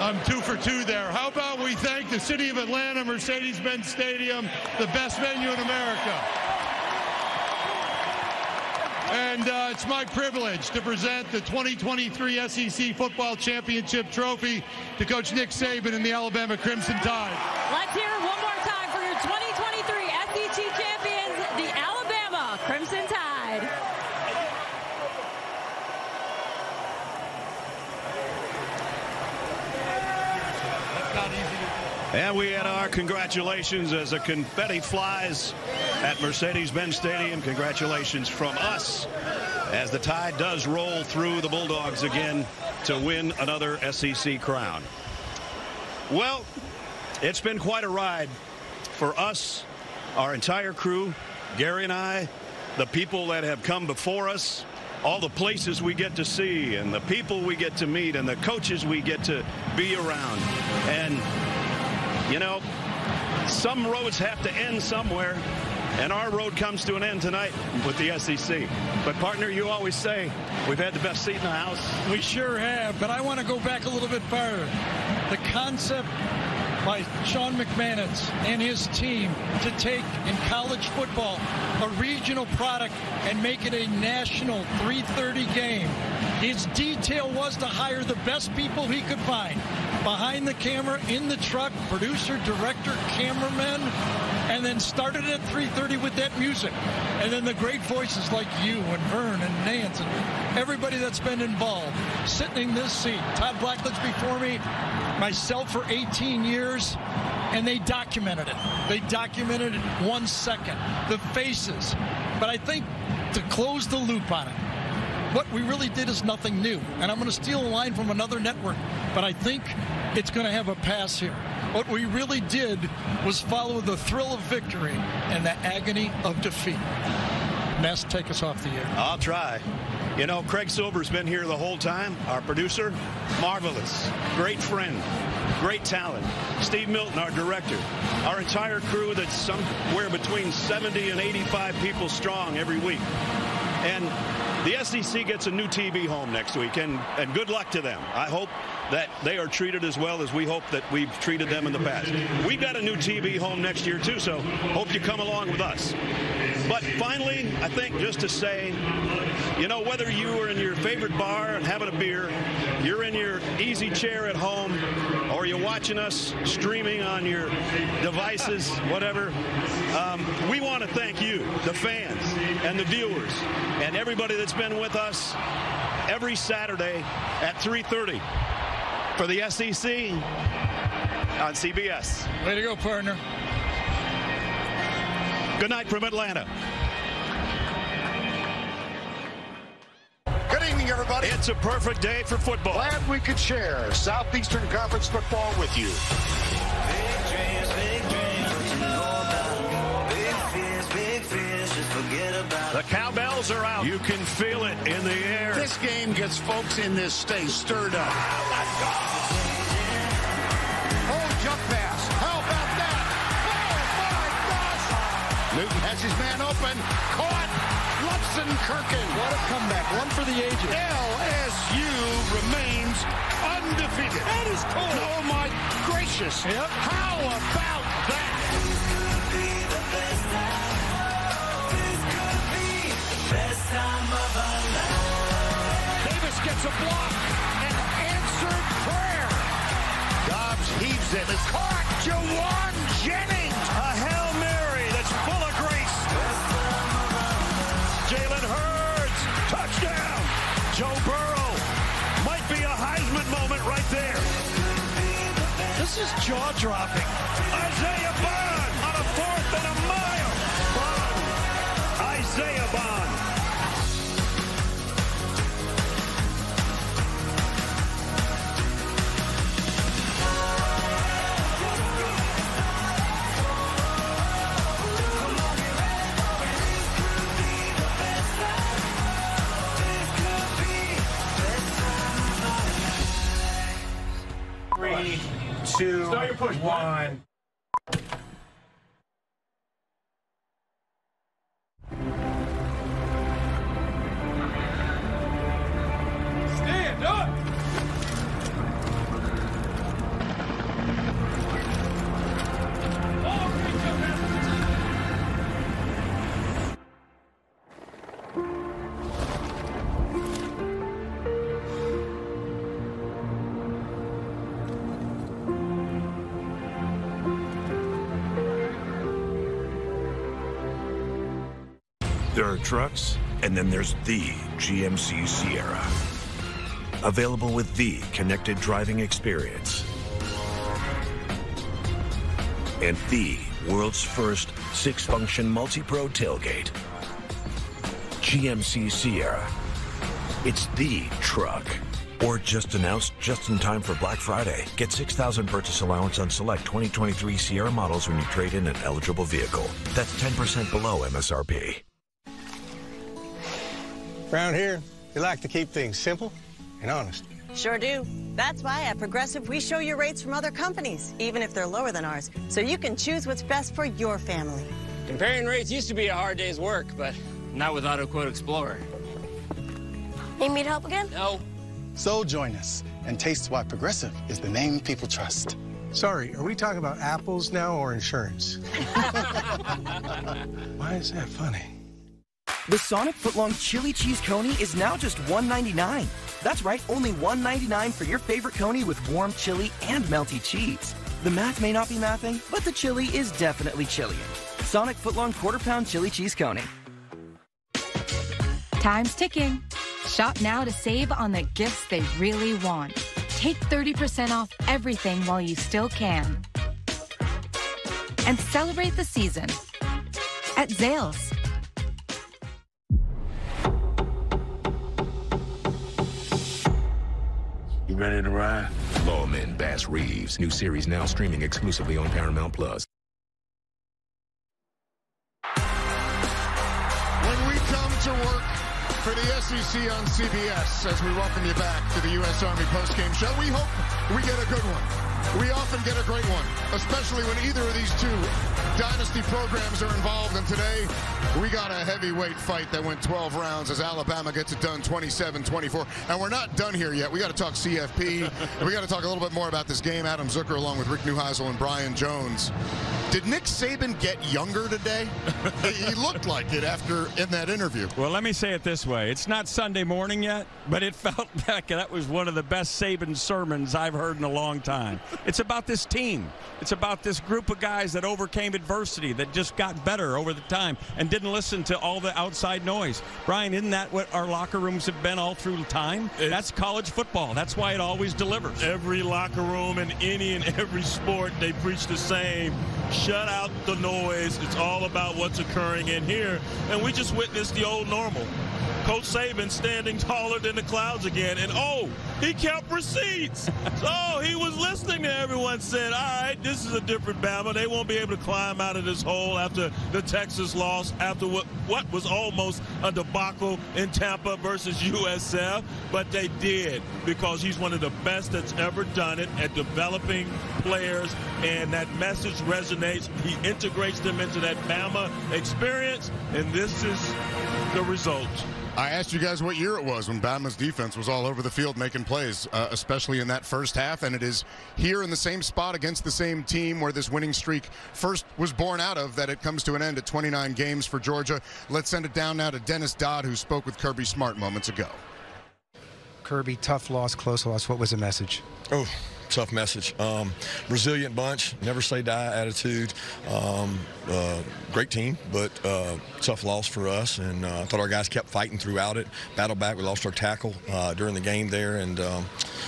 I'm 2 for 2 there. How about we thank the City of Atlanta, Mercedes-Benz Stadium, the best venue in America. And it's my privilege to present the 2023 SEC Football Championship Trophy to Coach Nick Saban and the Alabama Crimson Tide. Let's hear it one more time for your 2023 SEC champions, the Alabama Crimson Tide. And we had our congratulations as the confetti flies at Mercedes-Benz Stadium. Congratulations from us as the Tide does roll through the Bulldogs again to win another SEC crown. Well, it's been quite a ride for us, our entire crew, Gary and I, the people that have come before us, all the places we get to see and the people we get to meet and the coaches we get to be around. And you know, some roads have to end somewhere, and our road comes to an end tonight with the SEC. But, partner, you always say we've had the best seat in the house. We sure have, but I want to go back a little bit farther. The concept by Sean McManus and his team to take in college football a regional product and make it a national 3:30 game. His detail was to hire the best people he could find behind the camera, in the truck, producer, director, cameraman, and then started at 3:30 with that music. And then the great voices like you and Vern and Nance and everybody that's been involved sitting in this seat. Todd Blackledge before me, myself for 18 years, and they documented it. They documented it 1 second, the faces. But I think to close the loop on it, what we really did is nothing new. And I'm going to steal a line from another network, but I think it's going to have a pass here. What we really did was follow the thrill of victory and the agony of defeat. Ness, take us off the air. I'll try. You know, Craig Silver's been here the whole time. Our producer, marvelous, great friend, great talent. Steve Milton, our director. Our entire crew that's somewhere between 70 and 85 people strong every week. And the SEC gets a new TV home next week, and good luck to them. I hope that they are treated as well as we hope that we've treated them in the past. We've got a new TV home next year, too, so hope you come along with us. But finally, I think just to say, you know, whether you are in your favorite bar and having a beer, you're in your easy chair at home, or you're watching us streaming on your devices, whatever, we want to thank you, the fans and the viewers, and everybody that's been with us every Saturday at 3:30 for the SEC on CBS. Way to go, partner. Good night from Atlanta. Good evening, evening, everybody. It's a perfect day for football. Glad we could share Southeastern Conference football with you. Big dreams, what you know about. Big fears, just forget about. The cowbells are out. You can feel it in the air. This game gets folks in this state stirred up. Let's go! Oh, jump pass. How about that? Oh, my gosh! Newton has his man open. Caught. Lutzenkirchen. What a comeback. One for the ages. LSU remains undefeated. That is cool. Oh, my gracious. Yep. How about that? Davis gets a block. An answered prayer. Dobbs heaves it. It's caught. Jawan Jennings. A Hail Mary that's full of grace. Jalen Hurts. Touchdown. Joe Burrow. Might be a Heisman moment right there. This is jaw-dropping. Isaiah Bond on a 4th and a mile. Bond. Isaiah Bond. Three, two, start your push, one. Stand up. There are trucks, and then there's the GMC Sierra. Available with the connected driving experience. And the world's first 6-function multi-pro tailgate. GMC Sierra. It's the truck. Or just announced just in time for Black Friday. Get $6,000 purchase allowance on select 2023 Sierra models when you trade in an eligible vehicle. That's 10% below MSRP. Around here, we like to keep things simple and honest. Sure do. That's why at Progressive, we show you rates from other companies, even if they're lower than ours, so you can choose what's best for your family. Comparing rates used to be a hard day's work, but not with AutoQuote Explorer. Need me to help again? No. So join us and taste why Progressive is the name people trust. Sorry, are we talking about apples now or insurance? Why is that funny? The Sonic Footlong Chili Cheese Coney is now just $1.99. That's right, only $1.99 for your favorite coney with warm chili and melty cheese. The math may not be mathing, but the chili is definitely chilling. Sonic Footlong Quarter-Pound Chili Cheese Coney. Time's ticking. Shop now to save on the gifts they really want. Take 30% off everything while you still can. And celebrate the season at Zales. You ready to ride? Lawman Bass Reeves. New series now streaming exclusively on Paramount+. When we come to work for the SEC on CBS, as we welcome you back to the U.S. Army postgame show, we hope we get a good one. We often get a great one, especially when either of these two dynasty programs are involved. And today, we got a heavyweight fight that went 12 rounds as Alabama gets it done 27-24. And we're not done here yet. We got to talk CFP. We got to talk a little bit more about this game. Adam Zucker along with Rick Neuheisel and Brian Jones. Did Nick Saban get younger today? He looked like it in that interview. Well, let me say it this way. It's not Sunday morning yet, but it felt like that was one of the best Saban sermons I've heard in a long time. It's about this team. It's about this group of guys that overcame adversity, that just got better over the time and didn't listen to all the outside noise. Brian, isn't that what our locker rooms have been all through time? That's college football. That's why it always delivers. Every locker room in any and every sport, they preach the same. Shut out the noise. It's all about what's occurring in here. And we just witnessed the old normal. Coach Saban standing taller than the clouds again. And, oh, he kept receipts. So he was listening to everyone, said, all right, this is a different Bama. They won't be able to climb out of this hole after the Texas loss, after what was almost a debacle in Tampa versus USF. But they did, because he's one of the best that's ever done it at developing players, and that message resonates. He integrates them into that Bama experience, and this is the result. I asked you guys what year it was when Bama's defense was all over the field making plays, especially in that first half, and it is here in the same spot against the same team where this winning streak first was born out of, that it comes to an end at 29 games for Georgia. Let's send it down now to Dennis Dodd, who spoke with Kirby Smart moments ago. Kirby, tough loss, close loss. What was the message? Oh, tough message. Resilient bunch, never say die attitude. Great team, but tough loss for us. And I thought our guys kept fighting throughout it. Battled back. We lost our tackle during the game there, and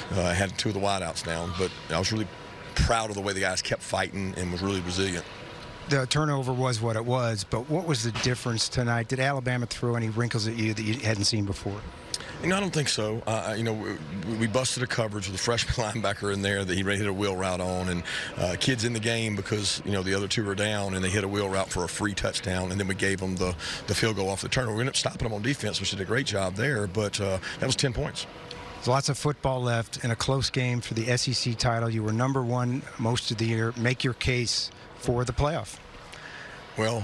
had 2 of the wideouts down. But I was really proud of the way the guys kept fighting and was really resilient. The turnover was what it was, but what was the difference tonight? Did Alabama throw any wrinkles at you that you hadn't seen before? You know, I don't think so. You know, we busted a coverage with a freshman linebacker in there that he hit a wheel route on, and kids in the game because, you know, the other 2 were down, and they hit a wheel route for a free touchdown, and then we gave them the field goal off the turnover. We ended up stopping them on defense, which did a great job there, but that was 10 points. There's lots of football left in a close game for the SEC title. You were #1 most of the year. Make your case for the playoff. Well,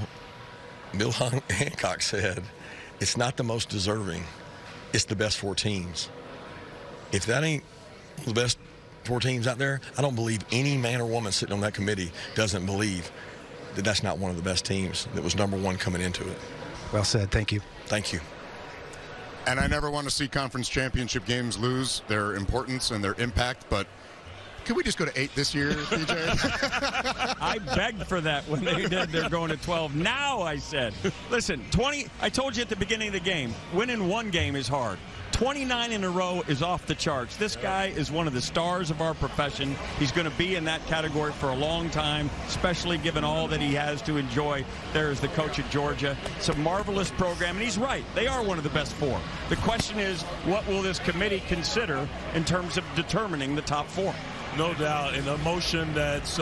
Bill Hancock said, it's not the most deserving. It's the best 4 teams. If that ain't the best 4 teams out there, I don't believe any man or woman sitting on that committee doesn't believe that that's not one of the best teams that was #1 coming into it. Well said. Thank you. Thank you. And I never want to see conference championship games lose their importance and their impact, but could we just go to 8 this year, DJ? I begged for that when they did. They're going to 12. Now I said, listen, 20. I told you at the beginning of the game, winning 1 game is hard. 29 in a row is off the charts. This guy is one of the stars of our profession. He's going to be in that category for a long time, especially given all that he has to enjoy there as the coach at Georgia. It's a marvelous program, and he's right. They are one of the best 4. The question is, what will this committee consider in terms of determining the top 4? No doubt, and the emotion that's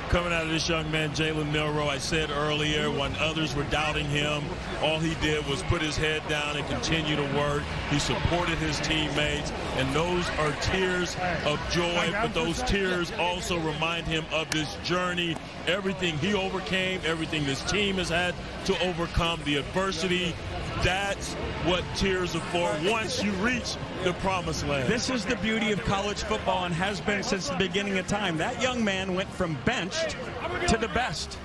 coming out of this young man, Jalen Milroe. I said earlier, when others were doubting him, all he did was put his head down and continue to work. He supported his teammates, and those are tears of joy, but those tears also remind him of this journey, everything he overcame, everything this team has had to overcome, the adversity. That's what tears are for once you reach the promised land. This is the beauty of college football and has been since the beginning of time. That young man went from benched to the best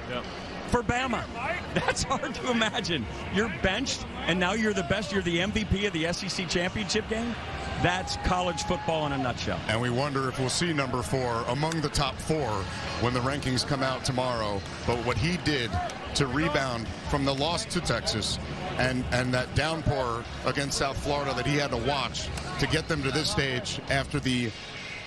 for Bama. That's hard to imagine. You're benched, and now you're the best. You're the MVP of the SEC championship game. That's college football in a nutshell. And we wonder if we'll see #4 among the top 4 when the rankings come out tomorrow. But what he did to rebound from the loss to Texas and that downpour against South Florida that he had to watch to get them to this stage after the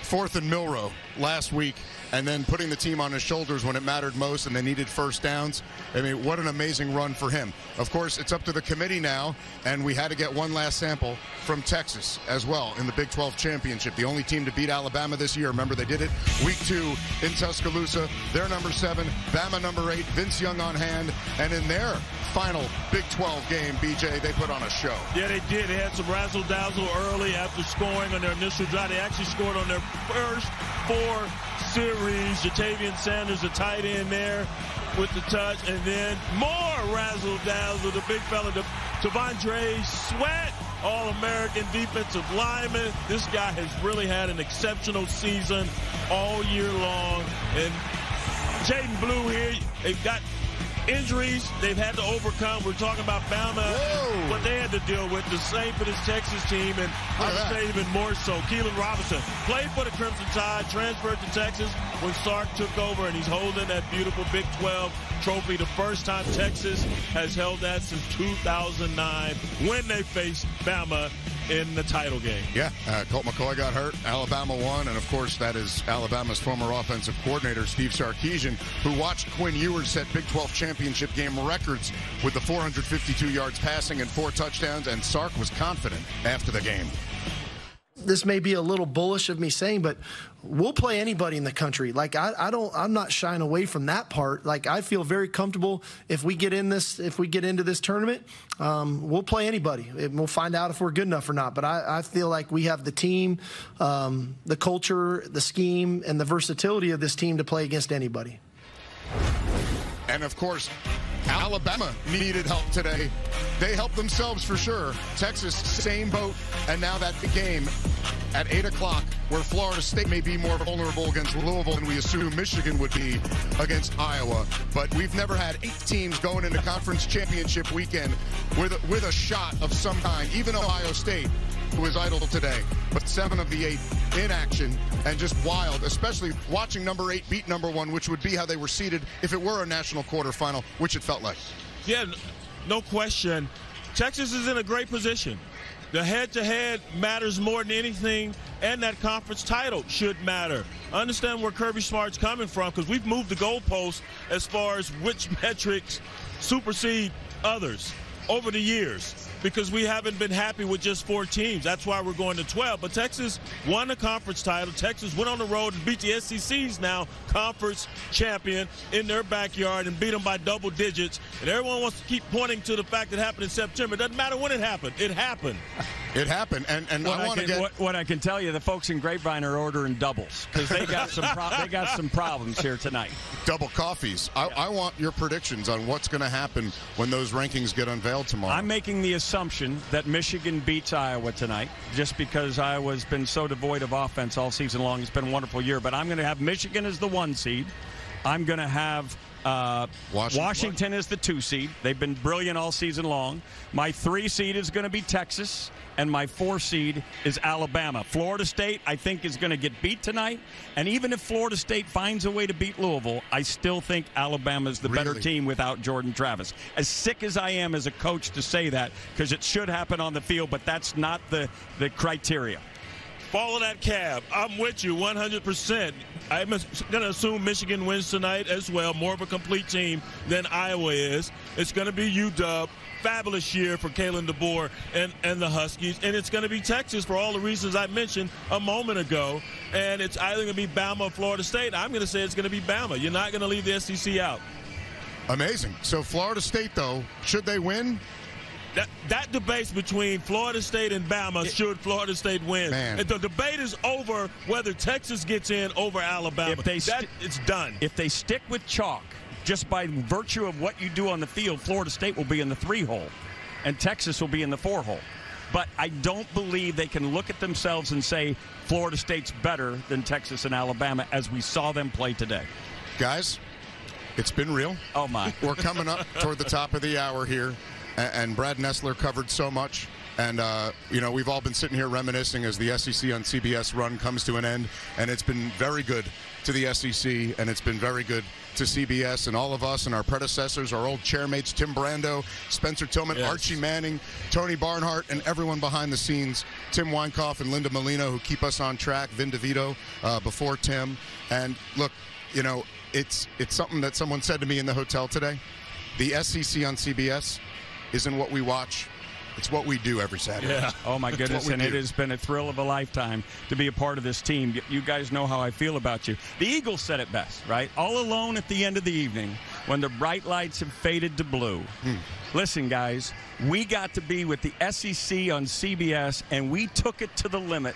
4th and Milroe last week, and then putting the team on his shoulders when it mattered most and they needed first downs. I mean, what an amazing run for him. Of course, it's up to the committee now, and we had to get one last sample from Texas as well in the Big 12 championship. The only team to beat Alabama this year. Remember, they did it week 2 in Tuscaloosa. They're #7, Bama #8, Vince Young on hand, and in their final Big 12 game, BJ, they put on a show. Yeah, they did. They had some razzle-dazzle early after scoring on their initial drive. They actually scored on their first 4 series. Jatavian Sanders, the tight end there with the touch, and then more razzle-dazzle. The big fella, T'Vondre Sweat, All-American defensive lineman. This guy has really had an exceptional season all year long. And Jaden Blue here, they've got injuries they've had to overcome. We're talking about Bama, what they had to deal with. The same for this Texas team, and I would say even more so. Keelan Robinson played for the Crimson Tide, transferred to Texas when Sark took over, and he's holding that beautiful Big 12 trophy. The first time Texas has held that since 2009 when they faced Bama in the title game. Yeah, Colt McCoy got hurt. Alabama won, and of course that is Alabama's former offensive coordinator, Steve Sarkisian, who watched Quinn Ewers set Big 12 championship game records with the 452 yards passing and 4 touchdowns, and Sark was confident after the game. This may be a little bullish of me saying, but we'll play anybody in the country. Like I'm not shying away from that part. Like I feel very comfortable if we get into this tournament, we'll play anybody. We'll find out if we're good enough or not. But I feel like we have the team, the culture, the scheme, and the versatility of this team to play against anybody. And of course, Alabama needed help today. They helped themselves for sure. Texas, same boat. And now that game at 8 o'clock, where Florida State may be more vulnerable against Louisville than we assume Michigan would be against Iowa. But we've never had 8 teams going into conference championship weekend with a shot of some kind. Even Ohio State, who was idle today, but 7 of the 8 in action, and just wild, especially watching number 8 beat number 1, which would be how they were seeded if it were a national quarterfinal, which it felt like. Yeah, no question. Texas is in a great position. The head-to-head matters more than anything, and that conference title should matter. I understand where Kirby Smart's coming from, because we've moved the goalpost as far as which metrics supersede others over the years, because we haven't been happy with just 4 teams. That's why we're going to 12. But Texas won the conference title. Texas went on the road and beat the SEC's now conference champion in their backyard and beat them by double digits. And everyone wants to keep pointing to the fact that it happened in September. It doesn't matter when it happened. It happened. It happened. And what I can tell you, the folks in Grapevine are ordering doubles because they got some problems here tonight. Double coffees. I want your predictions on what's going to happen when those rankings get unveiled tomorrow. I'm making the assumption that Michigan beats Iowa tonight just because Iowa's been so devoid of offense all season long. It's been a wonderful year, but I'm going to have Michigan as the 1 seed. I'm going to have Washington as the 2 seed. They've been brilliant all season long. My 3 seed is going to be Texas, and my 4 seed is Alabama. Florida State, I think, is going to get beat tonight. And even if Florida State finds a way to beat Louisville, I still think Alabama is the better team without Jordan Travis. As sick as I am as a coach to say that, because it should happen on the field, but that's not the criteria. Follow that cab. I'm with you 100%. I'm going to assume Michigan wins tonight as well. More of a complete team than Iowa is. It's going to be UW. Fabulous year for Kalen DeBoer and the Huskies. And it's going to be Texas for all the reasons I mentioned a moment ago. And it's either going to be Bama or Florida State. I'm going to say it's going to be Bama. You're not going to leave the SEC out. Amazing. So Florida State, though, should they win? That debate's between Florida State and Bama. Should Florida State win? Man. And the debate is over whether Texas gets in over Alabama. It's done. If they stick with chalk, just by virtue of what you do on the field, Florida State will be in the 3-hole, and Texas will be in the 4-hole. But I don't believe they can look at themselves and say Florida State's better than Texas and Alabama as we saw them play today. Guys, it's been real. Oh, my. We're coming up toward the top of the hour here. And Brad Nessler covered so much. And, we've all been sitting here reminiscing as the SEC on CBS run comes to an end. And it's been very good to the SEC, and it's been very good to CBS and all of us and our predecessors, our old chairmates, Tim Brando, Spencer Tillman, yes, Archie Manning, Tony Barnhart, and everyone behind the scenes, Tim Weinkoff and Linda Molino, who keep us on track, Vin DeVito before Tim. And, look, it's something that someone said to me in the hotel today. The SEC on CBS isn't what we watch. It's what we do every Saturday. Yeah. Oh, my goodness. And it has been a thrill of a lifetime to be a part of this team. You guys know how I feel about you. The Eagles said it best, right? All alone at the end of the evening when the bright lights have faded to blue. Listen, guys, we got to be with the SEC on CBS, and we took it to the limit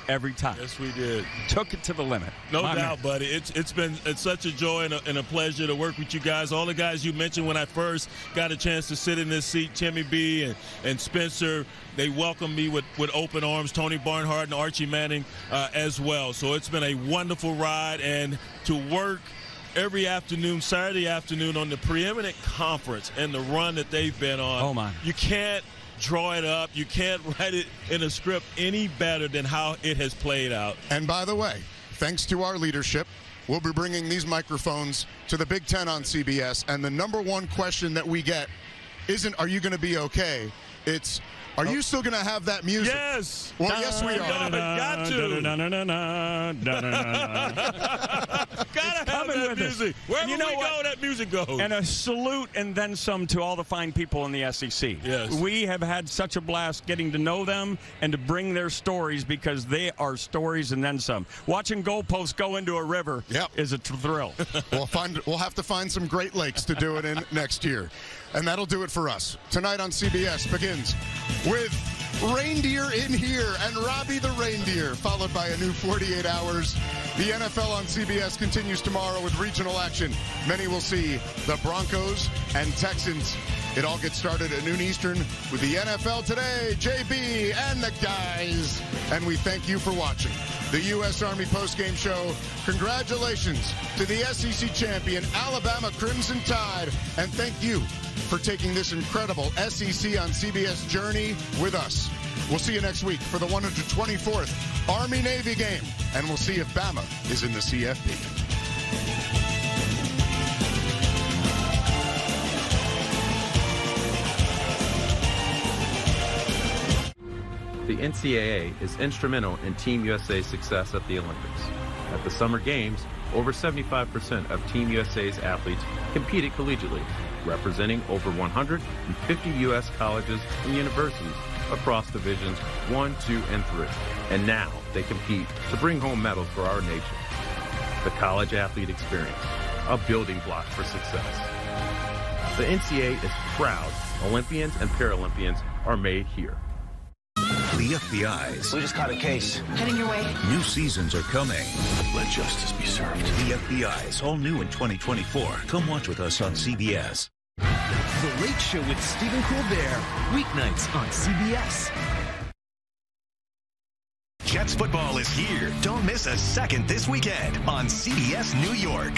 every time. Yes, we did. Took it to the limit. No doubt, buddy. It's such a joy and a pleasure to work with you guys. All the guys you mentioned when I first got a chance to sit in this seat, Timmy B and Spencer, they welcomed me with open arms. Tony Barnhart and Archie Manning as well. So it's been a wonderful ride, and to work every afternoon, Saturday afternoon, on the preeminent conference and the run that they've been on. Oh, my. You can't draw it up. You can't write it in a script any better than how it has played out. And by the way, thanks to our leadership, we'll be bringing these microphones to the Big Ten on CBS. And the number one question that we get isn't, are you going to be okay? It's, are you still going to have that music? Yes. Well, yes, we are. Got to. Gotta have that music. Wherever we go, that music goes. And a salute and then some to all the fine people in the SEC. Yes. We have had such a blast getting to know them and to bring their stories because they are stories and then some. Watching goalposts go into a river is a thrill. We'll have to find some Great Lakes to do it in next year. And that'll do it for us. Tonight on CBS begins with Reindeer in Here and Robbie the Reindeer, followed by a new 48 Hours. The NFL on CBS continues tomorrow with regional action. Many will see the Broncos and Texans. It all gets started at noon Eastern with the NFL Today, JB and the guys. And we thank you for watching the U.S. Army postgame show. Congratulations to the SEC champion, Alabama Crimson Tide. And thank you for taking this incredible SEC on CBS journey with us. We'll see you next week for the 124th Army-Navy game. And we'll see if Bama is in the CFP. The NCAA is instrumental in Team USA's success at the Olympics. At the Summer Games, over 75% of Team USA's athletes competed collegiately, representing over 150 U.S. colleges and universities across Divisions 1, 2, and 3. And now they compete to bring home medals for our nation. The college athlete experience, a building block for success. The NCAA is proud Olympians and Paralympians are made here. The FBI's. We just caught a case. Heading your way. New seasons are coming. Let justice be served. The FBI's, all new in 2024. Come watch with us on CBS. The Late Show with Stephen Colbert. Weeknights on CBS. Jets football is here. Don't miss a second this weekend on CBS New York.